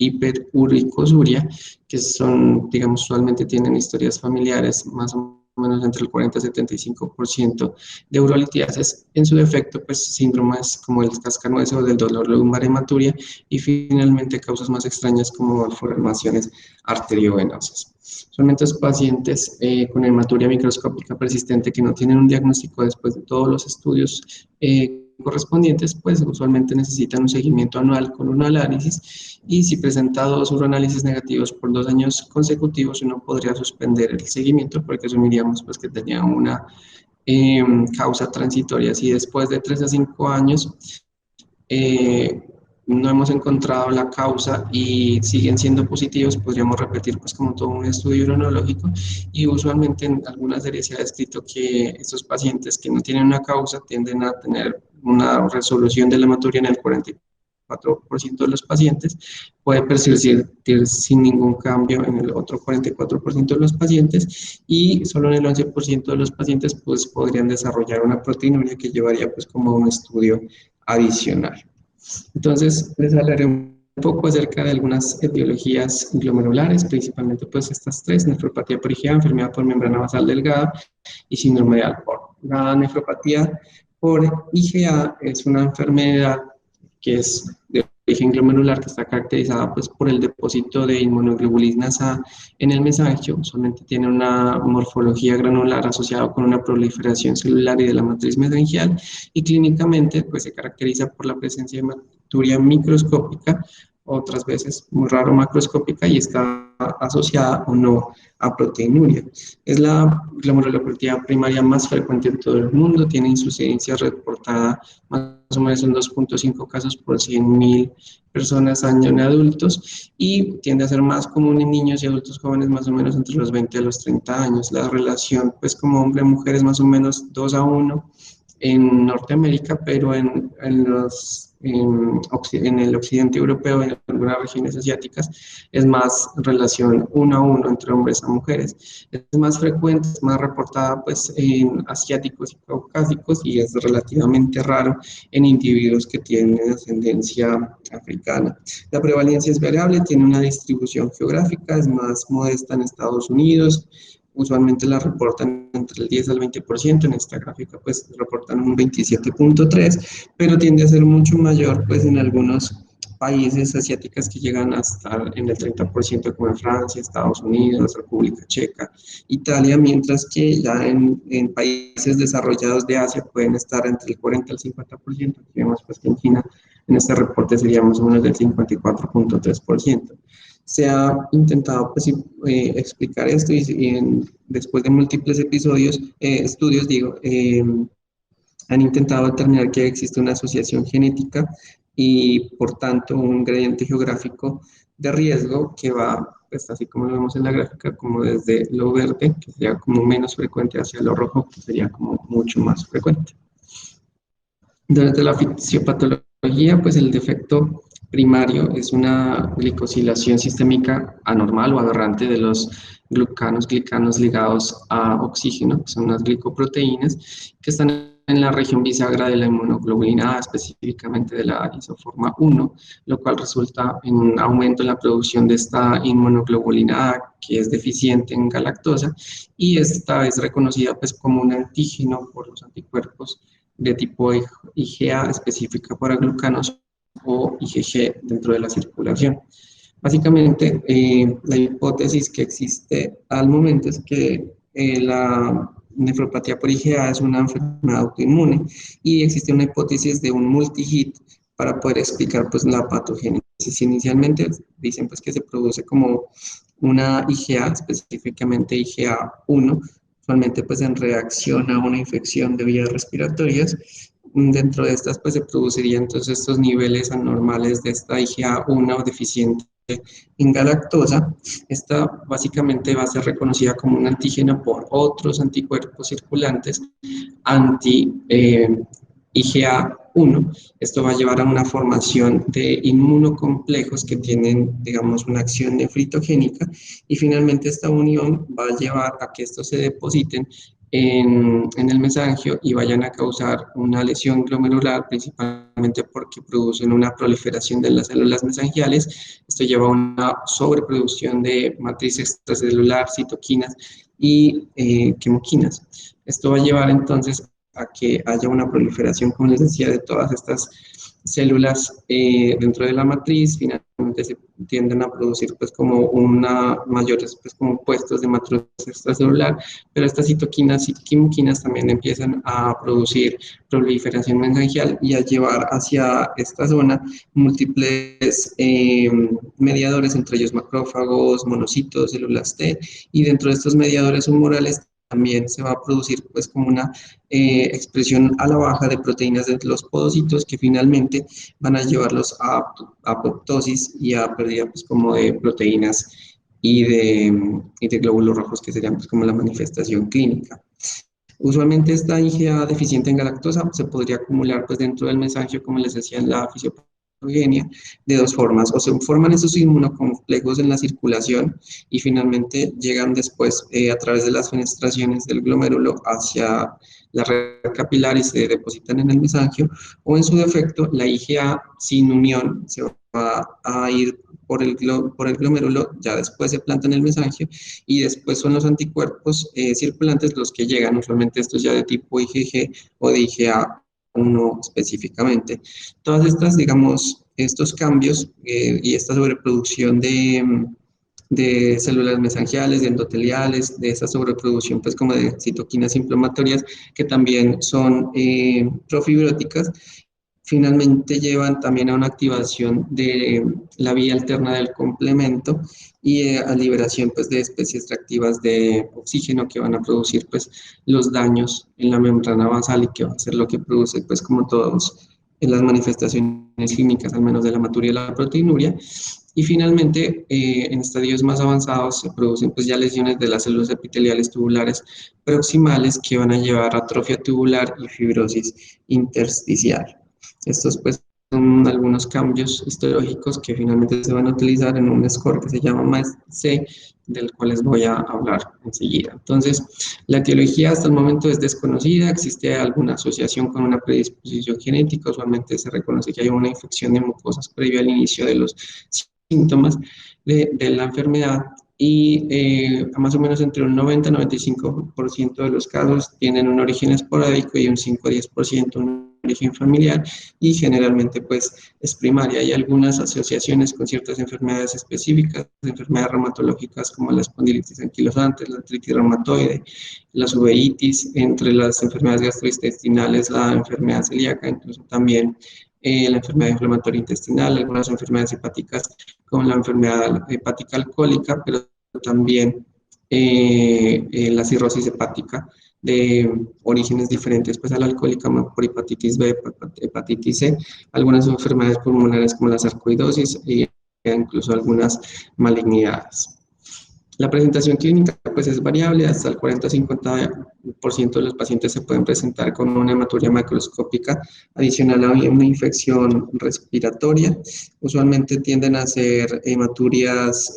hiperuricosuria, que son, digamos, usualmente tienen historias familiares más o menos entre el 40 y 75% de urolitiasis. En su defecto, pues síndromes como el cascanueces o del dolor lumbar hematuria, y finalmente causas más extrañas como malformaciones arteriovenosas. Solamente los pacientes con hematuria microscópica persistente que no tienen un diagnóstico después de todos los estudios correspondientes, pues usualmente necesitan un seguimiento anual con un análisis, y si presenta dos uranálisis negativos por 2 años consecutivos, uno podría suspender el seguimiento porque asumiríamos pues, que tenía una causa transitoria. Si después de 3 a 5 años no hemos encontrado la causa y siguen siendo positivos, podríamos repetir pues como todo un estudio uronológico, y usualmente en algunas series se ha descrito que estos pacientes que no tienen una causa tienden a tener una resolución de la hematuria en el 44% de los pacientes, puede persistir sin ningún cambio en el otro 44% de los pacientes, y solo en el 11% de los pacientes pues podrían desarrollar una proteinuria que llevaría pues como a un estudio adicional. Entonces, les hablaré un poco acerca de algunas etiologías glomerulares, principalmente pues estas tres: nefropatía por IgA, enfermedad por membrana basal delgada y síndrome de Alport. La nefropatía por IgA es una enfermedad que es de origen glomerular, que está caracterizada pues, por el depósito de inmunoglobulinas A en el mesangio. Solamente tiene una morfología granular asociada con una proliferación celular y de la matriz mesangial, y clínicamente pues, se caracteriza por la presencia de hematuria microscópica, otras veces muy raro macroscópica, y está asociada o no a proteinuria. Es la glomerulopatía primaria más frecuente en todo el mundo, tiene incidencia reportada más o menos en 2.5 casos por 100.000 personas año en adultos, y tiende a ser más común en niños y adultos jóvenes más o menos entre los 20 a los 30 años. La relación pues como hombre-mujer es más o menos 2-1 en Norteamérica, pero en el occidente europeo, en algunas regiones asiáticas, es más relación 1-1 entre hombres a mujeres. Es más frecuente, es más reportada pues, en asiáticos y caucásicos, y es relativamente raro en individuos que tienen ascendencia africana. La prevalencia es variable, tiene una distribución geográfica, es más modesta en Estados Unidos. Usualmente la reportan entre el 10 al 20%, en esta gráfica pues reportan un 27.3%, pero tiende a ser mucho mayor pues en algunos países asiáticos que llegan a estar en el 30%, como en Francia, Estados Unidos, República Checa, Italia, mientras que ya en países desarrollados de Asia pueden estar entre el 40 al 50%, aquí vemos pues que en China en este reporte sería más o menos del 54.3%. Se ha intentado pues, explicar esto, y después de múltiples estudios, han intentado determinar que existe una asociación genética y por tanto un gradiente geográfico de riesgo que va, pues así como lo vemos en la gráfica, como desde lo verde, que sería como menos frecuente, hacia lo rojo, que sería como mucho más frecuente. Durante la fisiopatología, pues el defecto primario es una glicosilación sistémica anormal o aberrante de los glicanos ligados a oxígeno, que son unas glicoproteínas que están en la región bisagra de la inmunoglobulina A, específicamente de la isoforma 1, lo cual resulta en un aumento en la producción de esta inmunoglobulina A, que es deficiente en galactosa, y esta es reconocida pues como un antígeno por los anticuerpos de tipo IgA específica para glucanos o IgG dentro de la circulación. Básicamente, la hipótesis que existe al momento es que la nefropatía por IgA es una enfermedad autoinmune y existe una hipótesis de un multihit para poder explicar pues la patogénesis. Inicialmente dicen pues que se produce como una IgA, específicamente IgA1, usualmente pues en reacción a una infección de vías respiratorias. Dentro de estas pues se producirían entonces estos niveles anormales de esta IgA1 deficiente en galactosa. Esta básicamente va a ser reconocida como un antígeno por otros anticuerpos circulantes anti-IgA1. Esto va a llevar a una formación de inmunocomplejos que tienen, digamos, una acción nefritogénica y finalmente esta unión va a llevar a que estos se depositen en el mesangio y vayan a causar una lesión glomerular, principalmente porque producen una proliferación de las células mesangiales. Esto lleva a una sobreproducción de matriz extracelular, citoquinas y quimoquinas. Esto va a llevar entonces a que haya una proliferación, como les decía, de todas estas células dentro de la matriz. Finalmente se tienden a producir pues como una mayores pues como puestos de matriz extracelular, pero estas citoquinas y quimoquinas también empiezan a producir proliferación mesangial y a llevar hacia esta zona múltiples mediadores, entre ellos macrófagos, monocitos, células T, y dentro de estos mediadores humorales también se va a producir pues como una expresión a la baja de proteínas de los podocitos que finalmente van a llevarlos a apoptosis y a pérdida pues como de proteínas y de glóbulos rojos, que serían pues como la manifestación clínica. Usualmente esta IgA deficiente en galactosa se podría acumular pues dentro del mesangio, como les decía en la fisiopatogenia, de dos formas. O se forman esos inmunocomplejos en la circulación y finalmente llegan después a través de las fenestraciones del glomérulo hacia la red capilar y se depositan en el mesangio, o en su defecto la IgA sin unión se va a ir por el glomérulo, ya después se planta en el mesangio y después son los anticuerpos circulantes los que llegan, usualmente estos ya de tipo IgG o de IgA1 específicamente. Todas estas, digamos, estos cambios y esta sobreproducción de células mesangiales, de endoteliales, de esa sobreproducción pues como de citoquinas inflamatorias que también son profibróticas, finalmente llevan también a una activación de la vía alterna del complemento y a liberación pues, de especies reactivas de oxígeno que van a producir pues, los daños en la membrana basal y que va a ser lo que produce pues, como todos en las manifestaciones clínicas, al menos de la hematuria y la proteinuria. Y finalmente, en estadios más avanzados se producen pues, ya lesiones de las células epiteliales tubulares proximales que van a llevar a atrofia tubular y fibrosis intersticial. Estos pues son algunos cambios histológicos que finalmente se van a utilizar en un score que se llama MAEST-C, del cual les voy a hablar enseguida. Entonces, la etiología hasta el momento es desconocida, existe alguna asociación con una predisposición genética, usualmente se reconoce que hay una infección de mucosas previo al inicio de los síntomas de la enfermedad y más o menos entre un 90 y 95% de los casos tienen un origen esporádico y un 5 a 10% un origen familiar y generalmente pues es primaria. Hay algunas asociaciones con ciertas enfermedades específicas, enfermedades reumatológicas como la espondilitis anquilosante, la artritis reumatoide, la uveitis, entre las enfermedades gastrointestinales, la enfermedad celíaca, incluso también la enfermedad inflamatoria intestinal, algunas enfermedades hepáticas como la enfermedad hepática alcohólica, pero también la cirrosis hepática de orígenes diferentes pues a la alcohólica por hepatitis B, hepatitis C, algunas enfermedades pulmonares como la sarcoidosis e incluso algunas malignidades. La presentación clínica pues es variable, hasta el 40-50% de los pacientes se pueden presentar con una hematuria macroscópica adicional a una infección respiratoria. Usualmente tienden a ser hematurias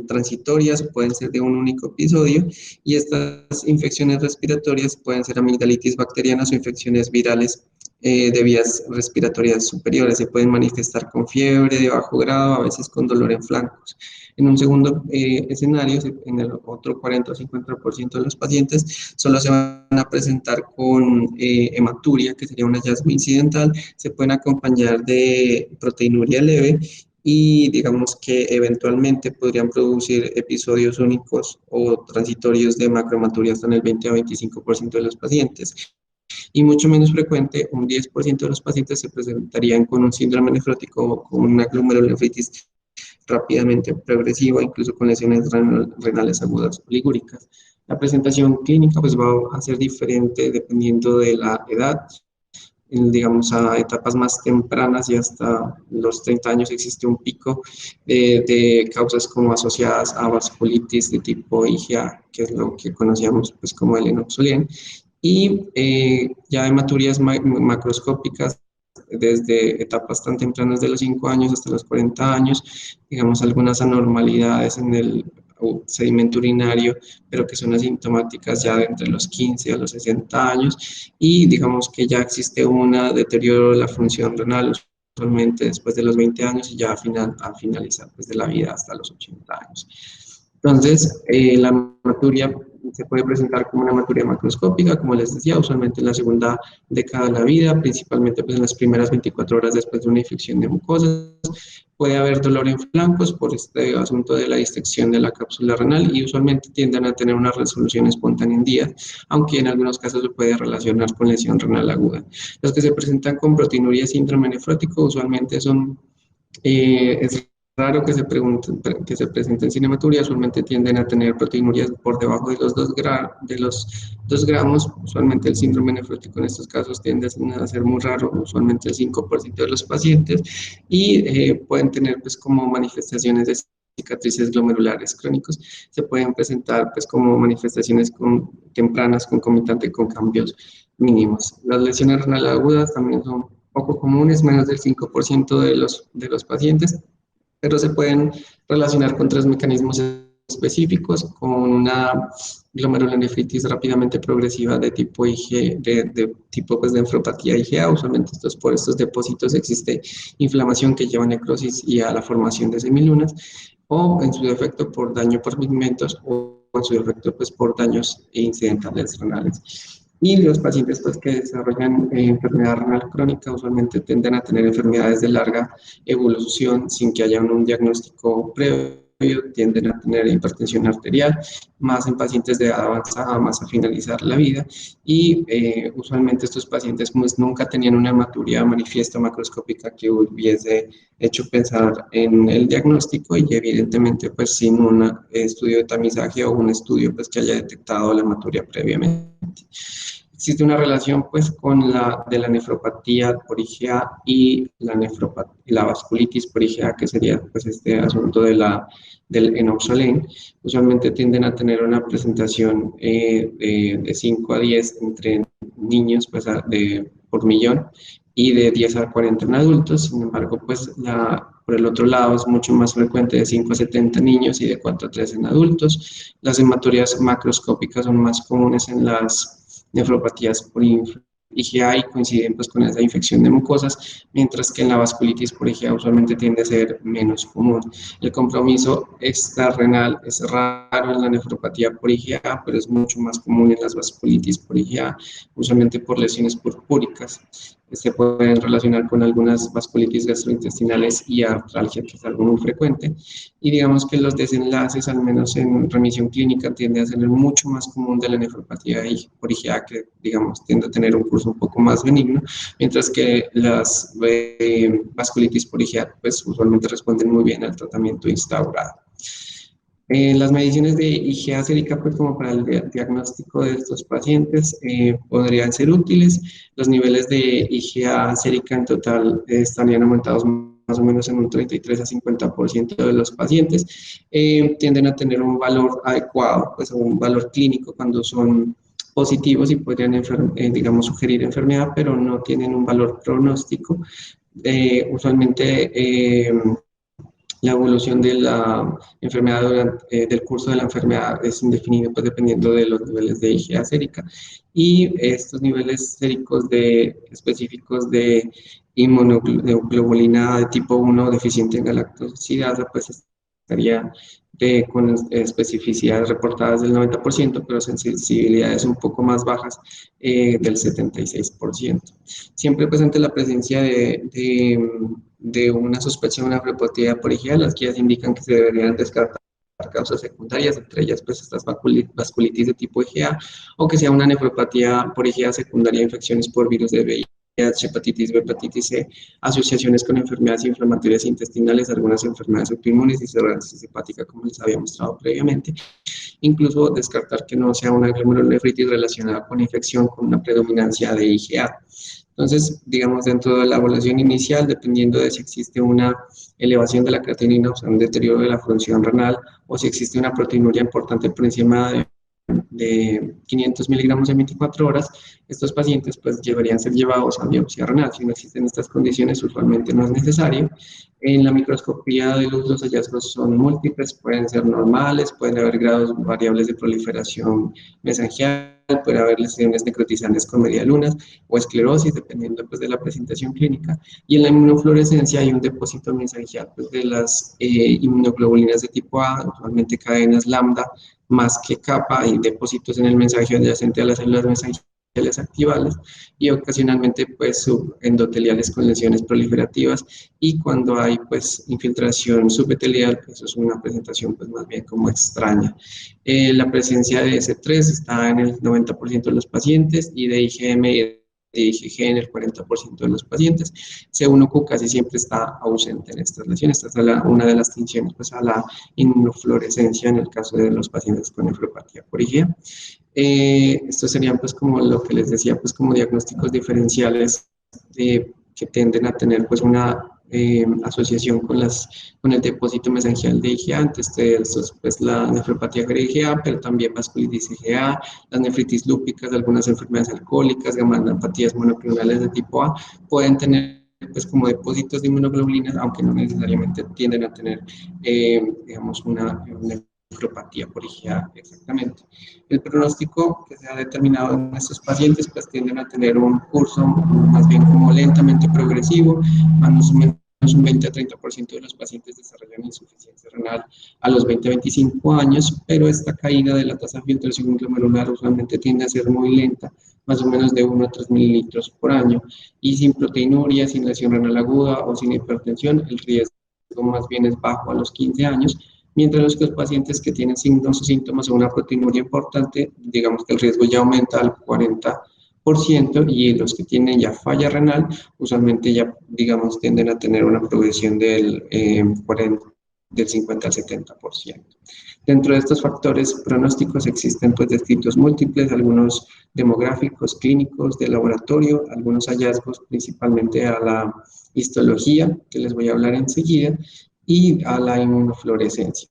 transitorias, pueden ser de un único episodio, y estas infecciones respiratorias pueden ser amigdalitis bacterianas o infecciones virales de vías respiratorias superiores. Se pueden manifestar con fiebre de bajo grado, a veces con dolor en flancos. En un segundo escenario, en el otro 40 o 50% de los pacientes, solo se van a presentar con hematuria, que sería un hallazgo incidental, se pueden acompañar de proteinuria leve y digamos que eventualmente podrían producir episodios únicos o transitorios de macrohematuria hasta en el 20 a 25% de los pacientes. Y mucho menos frecuente, un 10% de los pacientes se presentarían con un síndrome nefrótico o con una glomerulonefritis rápidamente progresiva, incluso con lesiones renales agudas oligúricas. La presentación clínica pues va a ser diferente dependiendo de la edad. Digamos, a etapas más tempranas y hasta los 30 años existe un pico de causas como asociadas a vasculitis de tipo IgA, que es lo que conocíamos pues como el enoxolien, y ya hematurías macroscópicas desde etapas tan tempranas de los 5 años hasta los 40 años, digamos algunas anormalidades en el sedimento urinario, pero que son asintomáticas ya de entre los 15 a los 60 años, y digamos que ya existe un deterioro de la función renal usualmente después de los 20 años y ya a finalizar pues, de la vida hasta los 80 años. Entonces, la hematuria se puede presentar como una hematuria macroscópica, como les decía, usualmente en la segunda década de la vida, principalmente pues, en las primeras 24 horas después de una infección de mucosas. Puede haber dolor en flancos por este asunto de la distección de la cápsula renal y usualmente tienden a tener una resolución espontánea en días, aunque en algunos casos se puede relacionar con lesión renal aguda. Los que se presentan con proteinuria síndrome nefrótico usualmente son es raro que se presenten sin hematuria, usualmente tienden a tener proteinurias por debajo de los 2 gramos, usualmente el síndrome nefrótico en estos casos tiende a ser muy raro, usualmente el 5% de los pacientes, y pueden tener pues como manifestaciones de cicatrices glomerulares crónicos, se pueden presentar pues como manifestaciones tempranas concomitantes con cambios mínimos. Las lesiones renales agudas también son poco comunes, menos del 5% de los pacientes, pero se pueden relacionar con 3 mecanismos específicos, con una glomerulonefritis rápidamente progresiva de tipo IG, de tipo pues, de nefropatía IgA, usualmente por estos depósitos existe inflamación que lleva a necrosis y a la formación de semilunas, o en su defecto por daño por pigmentos o en su defecto pues, por daños incidentales renales. Y los pacientes pues, que desarrollan enfermedad renal crónica usualmente tienden a tener enfermedades de larga evolución sin que haya un diagnóstico previo, tienden a tener hipertensión arterial, más en pacientes de edad avanzada, más a finalizar la vida, y usualmente estos pacientes pues, nunca tenían una hematuria manifiesta macroscópica que hubiese hecho pensar en el diagnóstico y evidentemente pues sin un estudio de tamizaje o un estudio pues que haya detectado la hematuria previamente. Existe una relación pues con de la nefropatía por IgA y la vasculitis por IgA, que sería pues este asunto del enoxolén. Usualmente tienden a tener una presentación de 5 a 10 entre niños pues, por millón y de 10 a 40 en adultos. Sin embargo, pues por el otro lado es mucho más frecuente de 5 a 70 niños y de 4 a 3 en adultos. Las hematorias macroscópicas son más comunes en las nefropatías por IgA y coinciden pues, con esa infección de mucosas, mientras que en la vasculitis por IgA usualmente tiende a ser menos común. El compromiso extrarrenal es raro en la nefropatía por IgA, pero es mucho más común en las vasculitis por IgA, usualmente por lesiones purpúricas. Se pueden relacionar con algunas vasculitis gastrointestinales y artralgia, que es algo muy frecuente. Y digamos que los desenlaces, al menos en remisión clínica, tienden a ser mucho más común de la nefropatía por IgA, que digamos tiende a tener un curso un poco más benigno, mientras que las vasculitis por IgA pues usualmente responden muy bien al tratamiento instaurado. Las mediciones de IgA sérica, pues como para el diagnóstico de estos pacientes, podrían ser útiles. Los niveles de IgA sérica en total estarían aumentados más o menos en un 33 a 50% de los pacientes. Tienden a tener un valor adecuado, pues un valor clínico cuando son positivos y podrían, digamos, sugerir enfermedad, pero no tienen un valor pronóstico. Usualmente la evolución de la enfermedad del curso de la enfermedad es indefinido, pues dependiendo de los niveles de IgA sérica. Y estos niveles séricos específicos de inmunoglobulina de tipo 1 deficiente en galactosidasa, pues estaría con especificidades reportadas del 90%, pero sensibilidades un poco más bajas del 76%. Siempre presente la presencia de una sospecha de una nefropatía por IgA, las guías indican que se deberían descartar causas secundarias, entre ellas pues estas vasculitis de tipo IgA, o que sea una nefropatía por IgA secundaria a infecciones por virus de VIH, hepatitis B, hepatitis C, asociaciones con enfermedades inflamatorias intestinales, algunas enfermedades autoinmunes y cirrosis hepática, como les había mostrado previamente. Incluso descartar que no sea una glomerulonefritis relacionada con infección con una predominancia de IgA. Entonces, digamos, dentro de la evaluación inicial, dependiendo de si existe una elevación de la creatinina, o sea, un deterioro de la función renal, o si existe una proteinuria importante por encima de 500 miligramos en 24 horas, estos pacientes pues deberían ser llevados a biopsia renal. Si no existen estas condiciones, usualmente no es necesario. En la microscopía de luz los hallazgos son múltiples, pueden ser normales, pueden haber grados variables de proliferación mesangial, puede haber lesiones necrotizantes con medialunas o esclerosis, dependiendo pues, de la presentación clínica. Y en la inmunofluorescencia hay un depósito mesangial pues, de las inmunoglobulinas de tipo A, usualmente cadenas lambda, más que capa, hay depósitos en el mensaje adyacente a las células mesangiales activables y ocasionalmente pues subendoteliales con lesiones proliferativas, y cuando hay pues infiltración subepitelial, eso es una presentación pues más bien como extraña. La presencia de S3 está en el 90% de los pacientes y de IgM y de IgG en el 40% de los pacientes. C1q casi siempre está ausente en estas lesiones. Esta es una de las distinciones pues, a la inmunofluorescencia en el caso de los pacientes con nefropatía por IgA. Estos serían pues como lo que les decía, pues como diagnósticos diferenciales que tienden a tener pues una asociación con el depósito mesangial de IgA, antes de estos pues la nefropatía de IgA, pero también vasculitis IgA, las nefritis lúpicas, algunas enfermedades alcohólicas, gamma-neopatías monoclonales de tipo A, pueden tener pues como depósitos de inmunoglobulinas, aunque no necesariamente tienden a tener, digamos, una nefropatía por IgA exactamente. El pronóstico que se ha determinado en estos pacientes pues tienden a tener un curso más bien como lentamente progresivo, más o menos un 20 a 30% de los pacientes desarrollan insuficiencia renal a los 20 a 25 años, pero esta caída de la tasa de filtración glomerular usualmente tiende a ser muy lenta, más o menos de 1 a 3 mililitros por año, y sin proteinuria, sin lesión renal aguda o sin hipertensión, el riesgo más bien es bajo a los 15 años, mientras que los pacientes que tienen signos o síntomas o una proteinuria importante, digamos que el riesgo ya aumenta al 40%, y los que tienen ya falla renal, usualmente ya, digamos, tienden a tener una progresión del 50 al 70%. Dentro de estos factores pronósticos existen pues descritos múltiples, algunos demográficos, clínicos, de laboratorio, algunos hallazgos principalmente a la histología, que les voy a hablar enseguida, y a la inmunofluorescencia.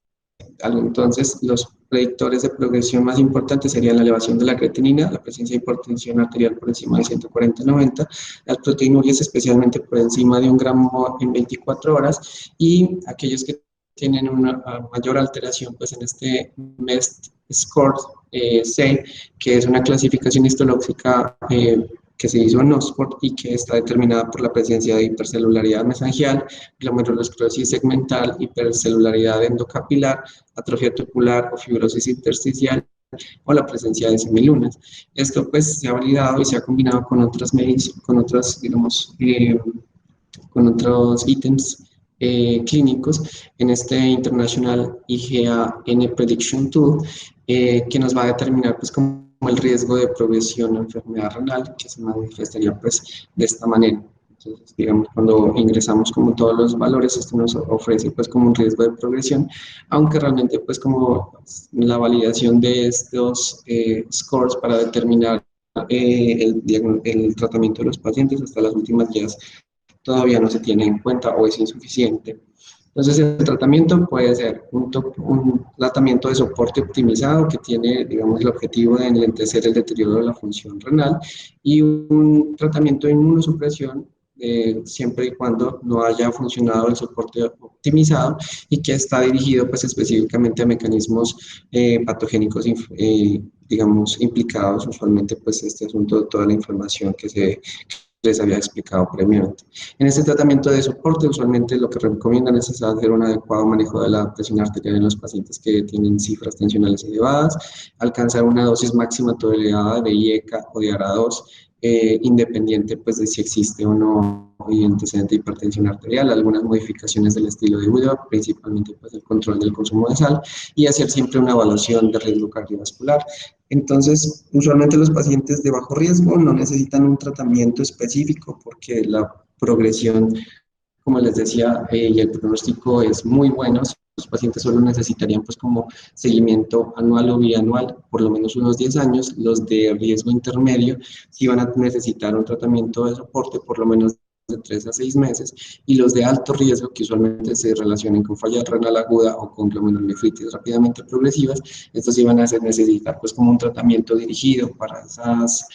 Entonces, los predictores de progresión más importantes serían la elevación de la creatinina, la presencia de hipertensión arterial por encima de 140/90, las proteinurias especialmente por encima de 1 gramo en 24 horas, y aquellos que tienen una mayor alteración pues en este MEST score C, que es una clasificación histológica que se hizo en Oxford y que está determinada por la presencia de hipercelularidad mesangial, glomerulosclerosis segmental, hipercelularidad endocapilar, atrofia tubular o fibrosis intersticial, o la presencia de semilunas. Esto pues se ha validado y se ha combinado con otras digamos, con otros ítems clínicos en este International IgA-N Prediction Tool, que nos va a determinar pues como el riesgo de progresión o enfermedad renal, que se manifestaría pues de esta manera. Entonces, digamos, cuando ingresamos como todos los valores, esto nos ofrece pues como un riesgo de progresión, aunque realmente pues como la validación de estos scores para determinar el tratamiento de los pacientes hasta las últimas guías todavía no se tiene en cuenta o es insuficiente. Entonces, el tratamiento puede ser un tratamiento de soporte optimizado que tiene, digamos, el objetivo de enlentecer el deterioro de la función renal y un tratamiento de inmunosupresión siempre y cuando no haya funcionado el soporte optimizado y que está dirigido pues específicamente a mecanismos patogénicos, digamos, implicados usualmente pues este asunto de toda la inflamación que les había explicado previamente. En este tratamiento de soporte, usualmente lo que recomiendan es hacer un adecuado manejo de la presión arterial en los pacientes que tienen cifras tensionales elevadas, alcanzar una dosis máxima tolerada de IECA o de ARA2, independiente pues de si existe o no antecedente de hipertensión arterial, algunas modificaciones del estilo de vida, principalmente pues el control del consumo de sal y hacer siempre una evaluación de riesgo cardiovascular. Entonces, usualmente los pacientes de bajo riesgo no necesitan un tratamiento específico porque la progresión, como les decía, y el pronóstico es muy bueno. Los pacientes solo necesitarían pues como seguimiento anual o bianual, por lo menos unos 10 años. Los de riesgo intermedio sí van a necesitar un tratamiento de soporte por lo menos de 3 a 6 meses, y los de alto riesgo, que usualmente se relacionan con falla renal aguda o con glomerulonefritis rápidamente progresivas, estos sí van a necesitar pues como un tratamiento dirigido para esas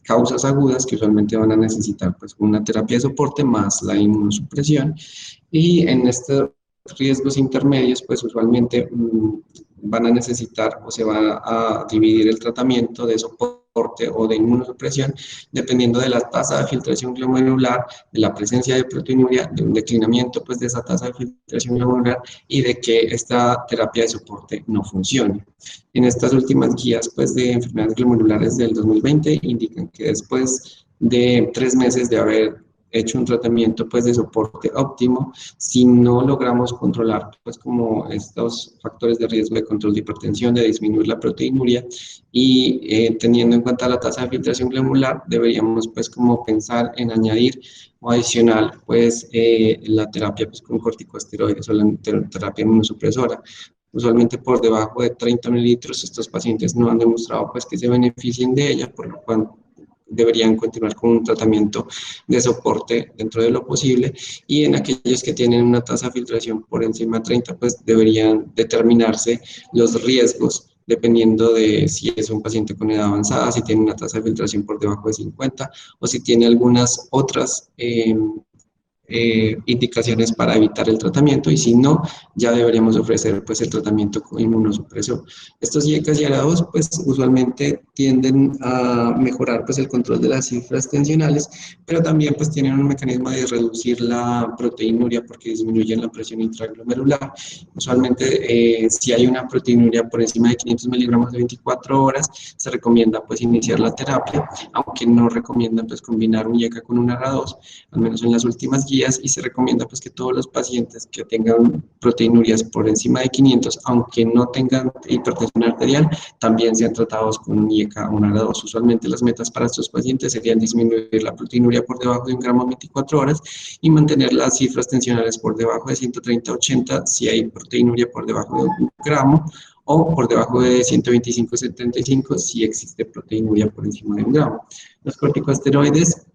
causas agudas que usualmente van a necesitar pues una terapia de soporte más la inmunosupresión. Y en estos riesgos intermedios pues usualmente van a necesitar o se va a dividir el tratamiento de soporte o de inmunosupresión dependiendo de la tasa de filtración glomerular, de la presencia de proteinuria, de un declinamiento pues de esa tasa de filtración glomerular y de que esta terapia de soporte no funcione. En estas últimas guías pues, de enfermedades glomerulares del 2020 indican que después de 3 meses de haber hecho un tratamiento pues, de soporte óptimo, si no logramos controlar pues, como estos factores de riesgo de control de hipertensión, de disminuir la proteinuria y teniendo en cuenta la tasa de filtración glomerular, deberíamos pues como pensar en añadir o adicional pues la terapia pues, con corticosteroides o la terapia inmunosupresora. Usualmente por debajo de 30 mililitros, estos pacientes no han demostrado pues, que se beneficien de ella, por lo cual deberían continuar con un tratamiento de soporte dentro de lo posible, y en aquellos que tienen una tasa de filtración por encima de 30, pues deberían determinarse los riesgos dependiendo de si es un paciente con edad avanzada, si tiene una tasa de filtración por debajo de 50 o si tiene algunas otras indicaciones para evitar el tratamiento, y si no, ya deberíamos ofrecer pues el tratamiento inmunosupresor. Estos IECAS y ARA2 pues usualmente tienden a mejorar pues el control de las cifras tensionales, pero también pues tienen un mecanismo de reducir la proteinuria porque disminuyen la presión intraglomerular. Usualmente si hay una proteinuria por encima de 500 miligramos de 24 horas, se recomienda pues iniciar la terapia, aunque no recomiendan pues combinar un IECA con un ARA2, al menos en las últimas guías, y se recomienda pues que todos los pacientes que tengan proteinurias por encima de 500, aunque no tengan hipertensión arterial, también sean tratados con un IECA o un ARA2. Usualmente las metas para estos pacientes serían disminuir la proteinuria por debajo de 1 gramo en 24 horas y mantener las cifras tensionales por debajo de 130-80 si hay proteinuria por debajo de 1 gramo, o por debajo de 125-75 si existe proteinuria por encima de 1 gramo. Los corticosteroides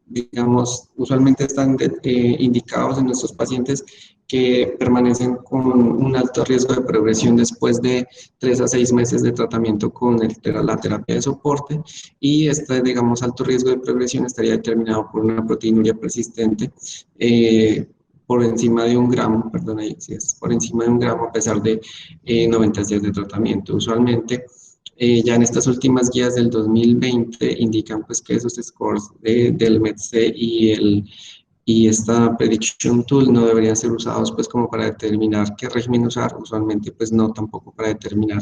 digamos, usualmente están indicados en nuestros pacientes que permanecen con un alto riesgo de progresión después de 3 a 6 meses de tratamiento con la terapia de soporte, y este, digamos, alto riesgo de progresión estaría determinado por una proteinuria persistente por encima de 1 gramo, perdón, si es por encima de 1 gramo a pesar de 90 días de tratamiento. Usualmente ya en estas últimas guías del 2020 indican pues que esos scores del MEDC y esta prediction tool no deberían ser usados pues como para determinar qué régimen usar, usualmente pues no tampoco para determinar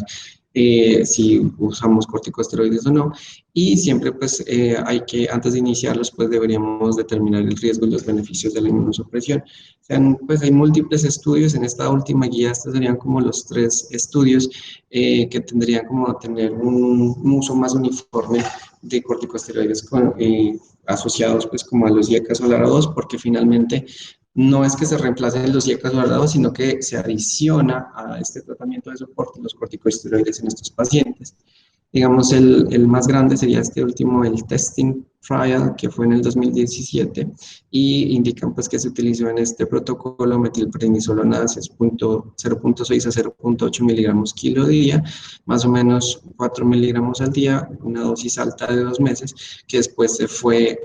si usamos corticosteroides o no, y siempre pues hay que, antes de iniciarlos pues deberíamos determinar el riesgo y los beneficios de la inmunosupresión. O sea, pues hay múltiples estudios, en esta última guía estos serían como los 3 estudios que tendrían como tener un uso más uniforme de corticosteroides asociados pues como a los IECA SOLAR-2, porque finalmente no es que se reemplacen los IECA SOLAR-2, sino que se adiciona a este tratamiento de soporte los corticosteroides en estos pacientes. Digamos, el más grande sería este último, el testing trial, que fue en el 2017, y indican pues que se utilizó en este protocolo metilprednisolona 0.6 a 0.8 miligramos kilo día, más o menos 4 miligramos al día, una dosis alta de 2 meses, que después se fue,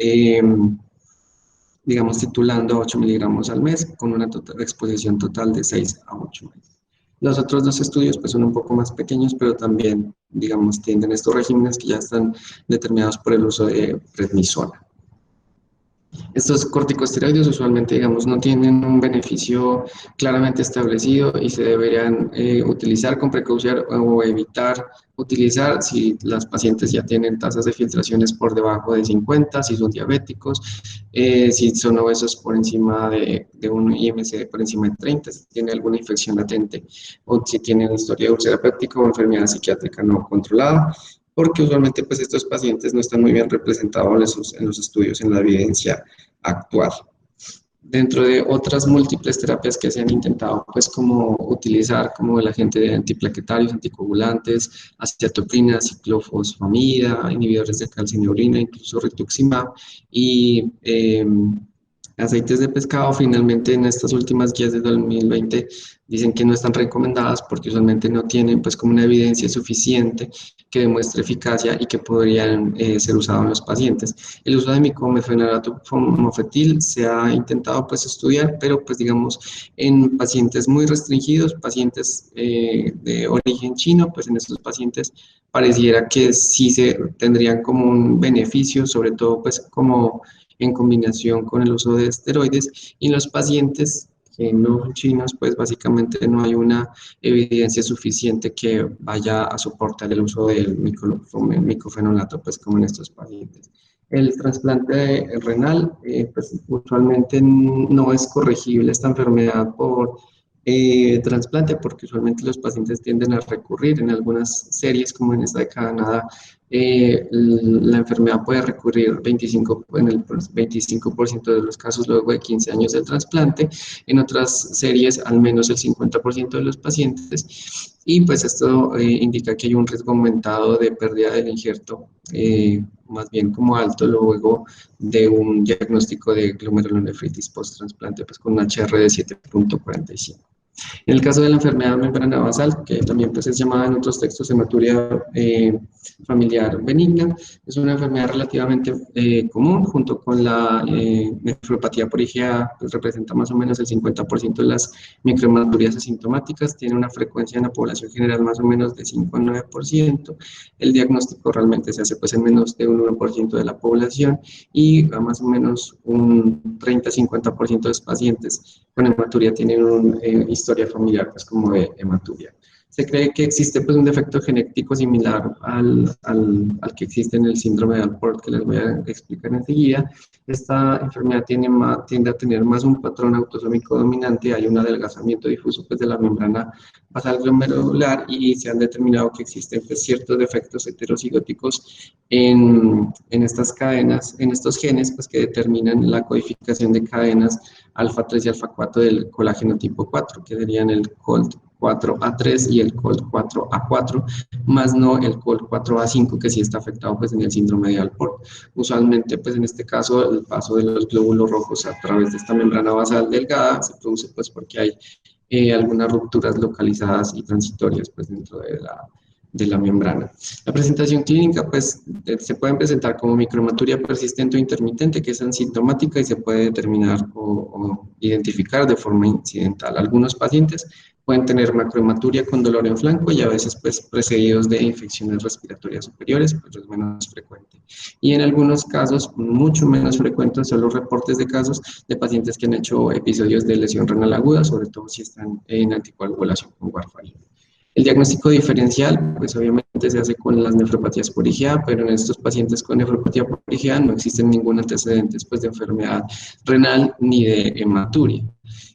digamos, titulando a 8 miligramos al mes, con una exposición total de 6 a 8 meses. Los otros dos estudios pues son un poco más pequeños, pero también, digamos, tienen estos regímenes que ya están determinados por el uso de prednisona. Estos corticosteroides usualmente, digamos, no tienen un beneficio claramente establecido y se deberían utilizar con precaución o evitar utilizar si las pacientes ya tienen tasas de filtraciones por debajo de 50, si son diabéticos, si son obesos por encima de un IMC por encima de 30, si tienen alguna infección latente o si tienen historia de úlcera péptica o enfermedad psiquiátrica no controlada, porque usualmente pues estos pacientes no están muy bien representados en los estudios, en la evidencia actual. Dentro de otras múltiples terapias que se han intentado, pues como utilizar como el agente de antiplaquetarios, anticoagulantes, acetoprina, ciclofosfamida, inhibidores de calcineurina, incluso rituximab y aceites de pescado, finalmente en estas últimas guías de 2020 dicen que no están recomendadas porque usualmente no tienen pues como una evidencia suficiente que demuestre eficacia y que podrían ser usados en los pacientes. El uso de micomefenolato mofetil se ha intentado pues estudiar, pero pues digamos en pacientes muy restringidos, pacientes de origen chino, pues en estos pacientes pareciera que sí se tendrían como un beneficio, sobre todo pues como en combinación con el uso de esteroides, y en los pacientes que no son chinos, pues básicamente no hay una evidencia suficiente que vaya a soportar el uso del micofenolato, pues como en estos pacientes. El trasplante renal, pues usualmente no es corregible esta enfermedad por trasplante, porque usualmente los pacientes tienden a recurrir en algunas series, como en esta de Canadá, la enfermedad puede recurrir en el 25% de los casos luego de 15 años del trasplante, en otras series al menos el 50% de los pacientes, y pues esto indica que hay un riesgo aumentado de pérdida del injerto, más bien como alto luego de un diagnóstico de glomerulonefritis post-trasplante, pues con un HR de 7.45. En el caso de la enfermedad de membrana basal, que también pues, es llamada en otros textos hematuria familiar benigna, es una enfermedad relativamente común, junto con la nefropatía por IgA, pues representa más o menos el 50% de las microhematurías asintomáticas, tiene una frecuencia en la población general más o menos de 5 a 9%, el diagnóstico realmente se hace pues en menos de un 1% de la población y a más o menos un 30-50% de los pacientes con hematuria tienen una historia familiar pues como de hematuria. Se cree que existe pues un defecto genético similar al que existe en el síndrome de Alport, que les voy a explicar enseguida. Esta enfermedad tiende a tener más un patrón autosómico dominante, hay un adelgazamiento difuso pues, de la membrana basal glomerular y se han determinado que existen pues, ciertos defectos heterocigóticos en estas cadenas, en estos genes pues, que determinan la codificación de cadenas alfa 3 y alfa 4 del colágeno tipo 4, que serían el COL4A3 y el COL4A4, más no el COL4A5, que sí está afectado pues, en el síndrome de Alport. Usualmente, pues en este caso, el paso de los glóbulos rojos a través de esta membrana basal delgada se produce pues porque hay algunas rupturas localizadas y transitorias pues dentro de la membrana. La presentación clínica, pues, se pueden presentar como microhematuria persistente o intermitente, que es asintomática y se puede determinar o identificar de forma incidental. Algunos pacientes pueden tener macrohematuria con dolor en flanco y a veces, pues, precedidos de infecciones respiratorias superiores, pero es menos frecuente. Y en algunos casos, mucho menos frecuentes, son los reportes de casos de pacientes que han hecho episodios de lesión renal aguda, sobre todo si están en anticoagulación con warfarin. El diagnóstico diferencial, pues obviamente se hace con las nefropatías por IgA, pero en estos pacientes con nefropatía por IgA no existen ningún antecedente pues, de enfermedad renal ni de hematuria.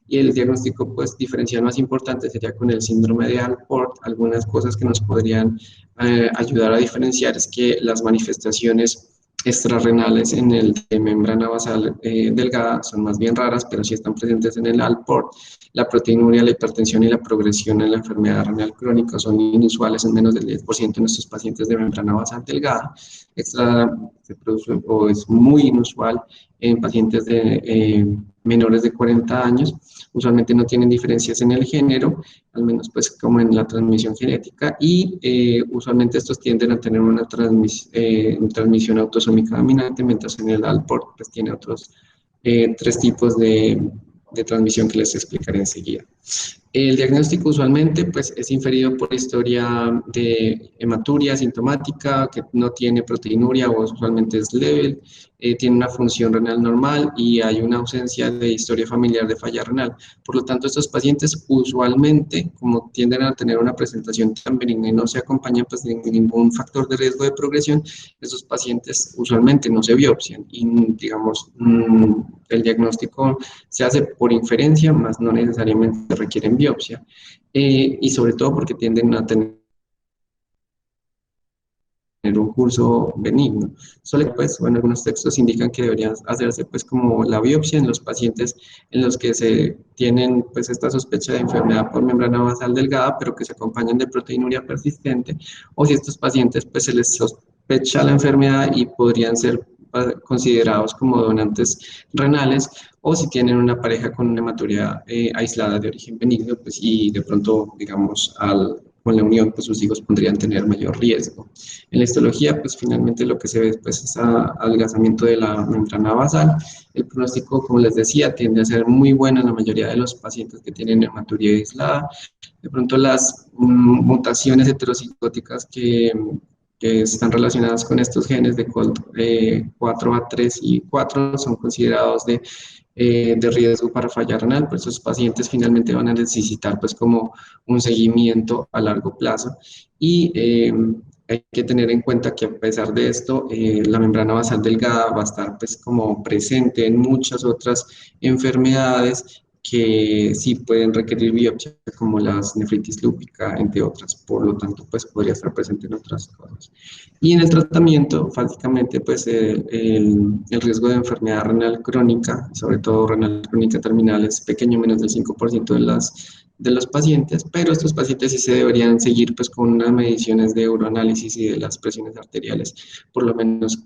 Y el diagnóstico pues, diferencial más importante sería con el síndrome de Alport. Algunas cosas que nos podrían ayudar a diferenciar es que las manifestaciones extrarrenales en el de membrana basal delgada son más bien raras, pero sí están presentes en el Alport. La proteinuria, la hipertensión y la progresión en la enfermedad renal crónica son inusuales en menos del 10% en estos pacientes de membrana basal delgada. Extra se produce, o es muy inusual en pacientes de menores de 40 años. Usualmente no tienen diferencias en el género, al menos pues como en la transmisión genética, y usualmente estos tienden a tener una transmisión autosómica dominante, mientras en el Alport pues tiene otros tres tipos de transmisión que les explicaré enseguida. El diagnóstico usualmente pues, es inferido por historia de hematuria sintomática, que no tiene proteinuria o usualmente es leve, tiene una función renal normal y hay una ausencia de historia familiar de falla renal. Por lo tanto, estos pacientes usualmente, como tienden a tener una presentación tan benigna y no se acompañan pues, de ningún factor de riesgo de progresión, esos pacientes usualmente no se biopsian y digamos el diagnóstico se hace por inferencia, más no necesariamente requieren biopsia, y sobre todo porque tienden a tener un curso benigno. Solo pues, bueno, algunos textos indican que debería hacerse pues como la biopsia en los pacientes en los que se tienen pues esta sospecha de enfermedad por membrana basal delgada, pero que se acompañan de proteinuria persistente, o si estos pacientes pues se les sospecha la enfermedad y podrían ser considerados como donantes renales, o si tienen una pareja con una hematuria aislada de origen benigno, pues y de pronto, digamos, con la unión, pues sus hijos podrían tener mayor riesgo. En la histología, pues finalmente lo que se ve pues, es adelgazamiento de la membrana basal. El pronóstico, como les decía, tiende a ser muy bueno en la mayoría de los pacientes que tienen hematuria aislada. De pronto las mutaciones heterocigóticas que están relacionadas con estos genes de COL4A3 y 4 son considerados de riesgo para falla renal, pues esos pacientes finalmente van a necesitar pues como un seguimiento a largo plazo y hay que tener en cuenta que a pesar de esto, la membrana basal delgada va a estar pues como presente en muchas otras enfermedades que sí pueden requerir biopsia, como las nefritis lúpica, entre otras. Por lo tanto, pues podría estar presente en otras cosas. Y en el tratamiento, básicamente, pues el riesgo de enfermedad renal crónica, sobre todo renal crónica terminal, es pequeño, menos del 5% de los pacientes, pero estos pacientes sí se deberían seguir pues con unas mediciones de uroanálisis y de las presiones arteriales, por lo menos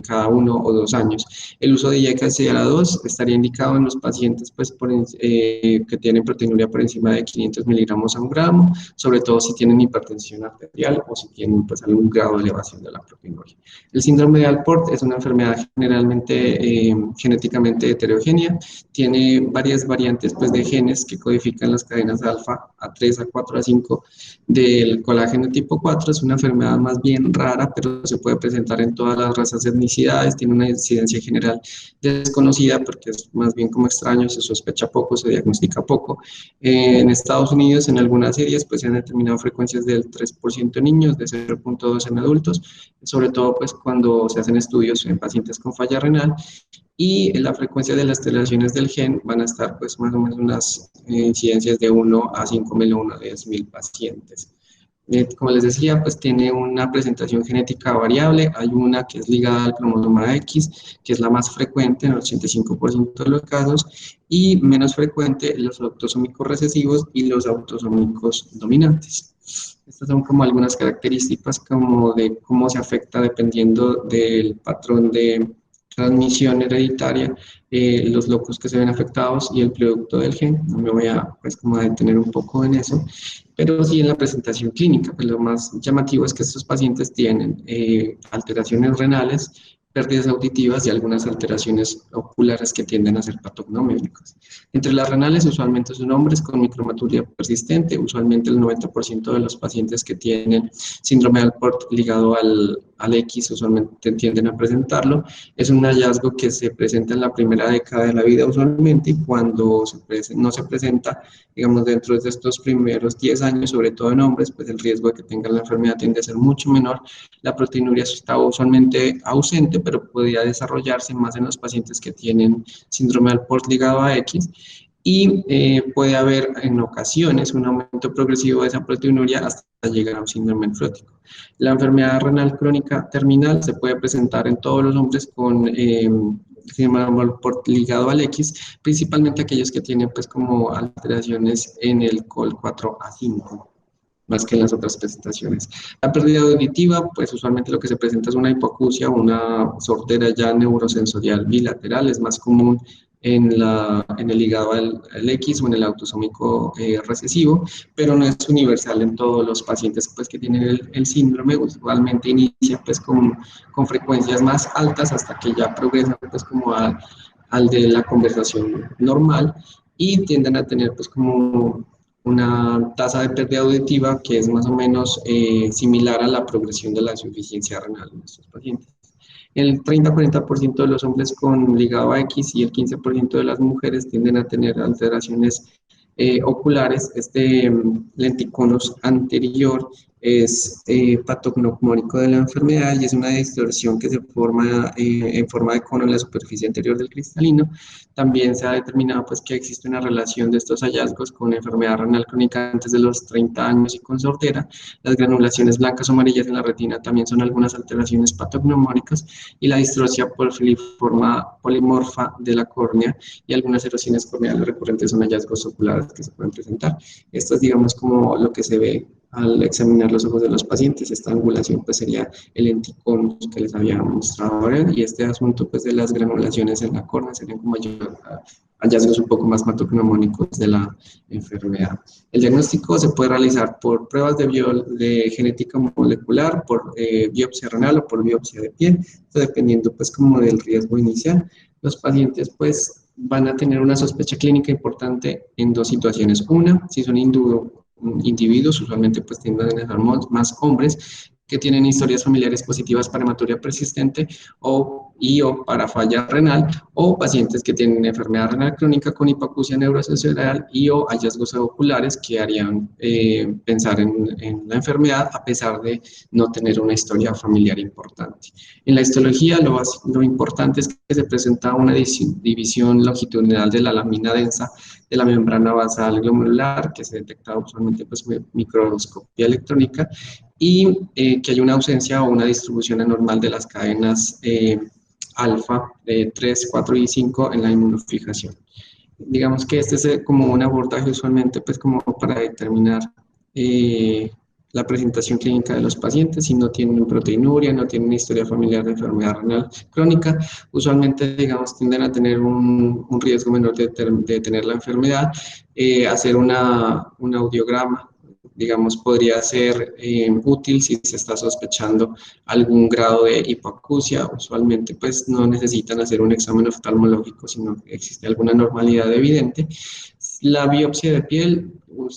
cada 1 o 2 años. El uso de YKCA2 estaría indicado en los pacientes pues, que tienen proteinuria por encima de 500 miligramos a un gramo, sobre todo si tienen hipertensión arterial o si tienen pues, algún grado de elevación de la proteinuria. El síndrome de Alport es una enfermedad generalmente genéticamente heterogénea, tiene varias variantes pues, de genes que codifican las cadenas alfa A3, A4, A5 del colágeno tipo 4. Es una enfermedad más bien rara, pero se puede presentar en todas las razas, etnicidades, tiene una incidencia general desconocida porque es más bien como extraño, se sospecha poco, se diagnostica poco. En Estados Unidos, en algunas series, pues se han determinado frecuencias del 3% en niños, de 0.2 en adultos, sobre todo pues cuando se hacen estudios en pacientes con falla renal, y la frecuencia de las alteraciones del gen van a estar pues más o menos unas incidencias de 1 a 5.000 o 1 a 10.000 pacientes. Como les decía, pues tiene una presentación genética variable. Hay una que es ligada al cromosoma X, que es la más frecuente en el 85% de los casos, y menos frecuente los autosómicos recesivos y los autosómicos dominantes. Estas son como algunas características como de cómo se afecta dependiendo del patrón de transmisión hereditaria, los locos que se ven afectados y el producto del gen. No me voy a pues como a detener un poco en eso, pero sí en la presentación clínica, pues lo más llamativo es que estos pacientes tienen alteraciones renales, pérdidas auditivas y algunas alteraciones oculares que tienden a ser patognomónicas. Entre las renales usualmente son hombres con micromaturia persistente, usualmente el 90% de los pacientes que tienen síndrome de Alport ligado al X usualmente tienden a presentarlo. Es un hallazgo que se presenta en la primera década de la vida usualmente, y cuando no se presenta, digamos, dentro de estos primeros 10 años, sobre todo en hombres, pues el riesgo de que tengan la enfermedad tiende a ser mucho menor. La proteinuria está usualmente ausente, pero podría desarrollarse más en los pacientes que tienen síndrome de Alport ligado a X. y puede haber en ocasiones un aumento progresivo de esa proteinuria hasta llegar a un síndrome nefrótico. La enfermedad renal crónica terminal se puede presentar en todos los hombres con síndrome por ligado al X, principalmente aquellos que tienen pues como alteraciones en el COL4A5 más que en las otras presentaciones. La pérdida auditiva, pues usualmente lo que se presenta es una hipoacusia o una sordera ya neurosensorial bilateral, es más común en el ligado al X o en el autosómico recesivo, pero no es universal en todos los pacientes pues, que tienen el síndrome, usualmente inicia pues con frecuencias más altas hasta que ya progresa pues como al de la conversación normal y tienden a tener pues como una tasa de pérdida auditiva que es más o menos similar a la progresión de la insuficiencia renal en estos pacientes. El 30-40% de los hombres con ligado a X y el 15% de las mujeres tienden a tener alteraciones oculares. Este lenticonus anterior es patognomónico de la enfermedad y es una distorsión que se forma en forma de cono en la superficie anterior del cristalino. También se ha determinado pues, que existe una relación de estos hallazgos con enfermedad renal crónica antes de los 30 años y con sordera. Las granulaciones blancas o amarillas en la retina también son algunas alteraciones patognomónicas y la distrofia polimorfa de la córnea y algunas erosiones corneales recurrentes son hallazgos oculares que se pueden presentar. Esto es, digamos, como lo que se ve al examinar los ojos de los pacientes. Esta angulación pues sería el lenticonus que les había mostrado ahora y este asunto pues de las granulaciones en la córnea serían como hallazgos un poco más patognomónicos de la enfermedad. El diagnóstico se puede realizar por pruebas de genética molecular, por biopsia renal o por biopsia de piel, esto dependiendo pues como del riesgo inicial. Los pacientes pues van a tener una sospecha clínica importante en dos situaciones. Una, si son individuos, usualmente pues tienden a ser más hombres, que tienen historias familiares positivas para hematuria persistente o para falla renal, o pacientes que tienen enfermedad renal crónica con hipoacusia neurosensorial y o hallazgos oculares que harían pensar en la enfermedad a pesar de no tener una historia familiar importante. En la histología lo importante es que se presenta una división longitudinal de la lámina densa de la membrana basal glomerular, que se detecta usualmente pues, microscopía electrónica, y que hay una ausencia o una distribución anormal de las cadenas alfa 3, 4 y 5 en la inmunofijación. Digamos que este es como un abordaje usualmente pues como para determinar la presentación clínica de los pacientes, si no tienen proteinuria, no tienen historia familiar de enfermedad renal crónica, usualmente, digamos, tienden a tener un riesgo menor de tener la enfermedad, hacer un audiograma, digamos, podría ser útil si se está sospechando algún grado de hipoacusia. Usualmente, pues, no necesitan hacer un examen oftalmológico, sino que existe alguna normalidad evidente. La biopsia de piel,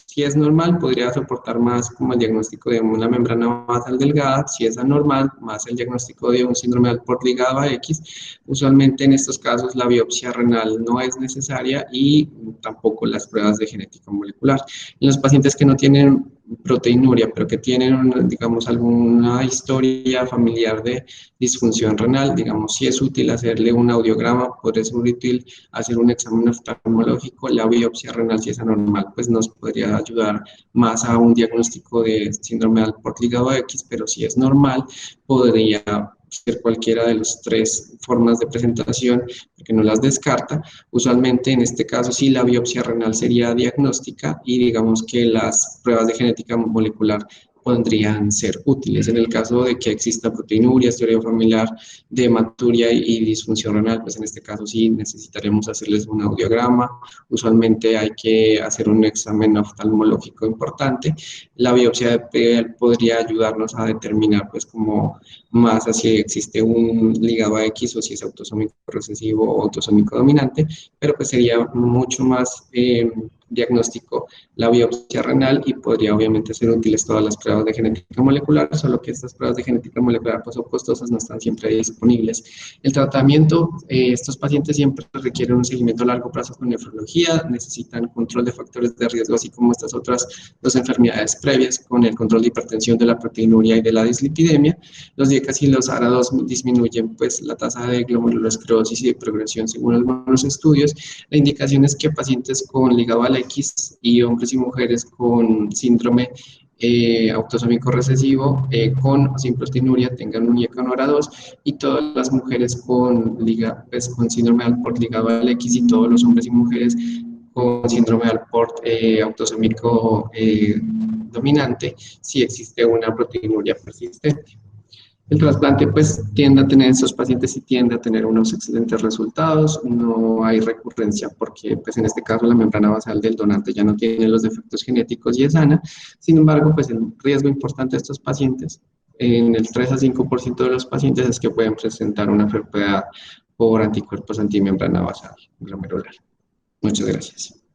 si es normal, podría soportar más como el diagnóstico de una membrana basal delgada. Si es anormal, más el diagnóstico de un síndrome por ligado a X. Usualmente en estos casos la biopsia renal no es necesaria y tampoco las pruebas de genética molecular. En los pacientes que no tienen proteinuria, pero que tienen, digamos, alguna historia familiar de disfunción renal, digamos, si es útil hacerle un audiograma, podría ser útil hacer un examen oftalmológico, la biopsia renal si es anormal, pues nos podría ayudar más a un diagnóstico de síndrome del por ligado X, pero si es normal, podría ser cualquiera de las tres formas de presentación, porque no las descarta. Usualmente en este caso sí la biopsia renal sería diagnóstica y digamos que las pruebas de genética molecular podrían ser útiles. En el caso de que exista proteinuria, historia familiar de hematuria y disfunción renal, pues en este caso sí necesitaremos hacerles un audiograma. Usualmente hay que hacer un examen oftalmológico importante. La biopsia de piel podría ayudarnos a determinar pues como más si existe un ligado a X o si es autosómico recesivo o autosómico dominante, pero pues sería mucho más diagnóstico la biopsia renal y podría obviamente ser útiles todas las pruebas de genética molecular, solo que estas pruebas de genética molecular pues, son costosas, no están siempre disponibles. El tratamiento, estos pacientes siempre requieren un seguimiento a largo plazo con nefrología, necesitan control de factores de riesgo, así como estas otras dos enfermedades previas, con el control de hipertensión, de la proteinuria y de la dislipidemia. Los diecas y los ARA2 disminuyen pues, la tasa de glomerulosclerosis y de progresión según algunos estudios. La indicación es que pacientes con ligado al X y hombres y mujeres con síndrome autosómico recesivo con o sin proteinuria tengan un IECA-NORA2 y todas las mujeres pues, con síndrome de Alport ligado al X y todos los hombres y mujeres con síndrome de Alport autosómico dominante si existe una proteinuria persistente. El trasplante pues tiende a tener, esos pacientes y tiende a tener unos excelentes resultados, no hay recurrencia porque pues en este caso la membrana basal del donante ya no tiene los defectos genéticos y es sana. Sin embargo, pues el riesgo importante de estos pacientes, en el 3 a 5% de los pacientes es que pueden presentar una enfermedad por anticuerpos antimembrana basal glomerular. Muchas gracias.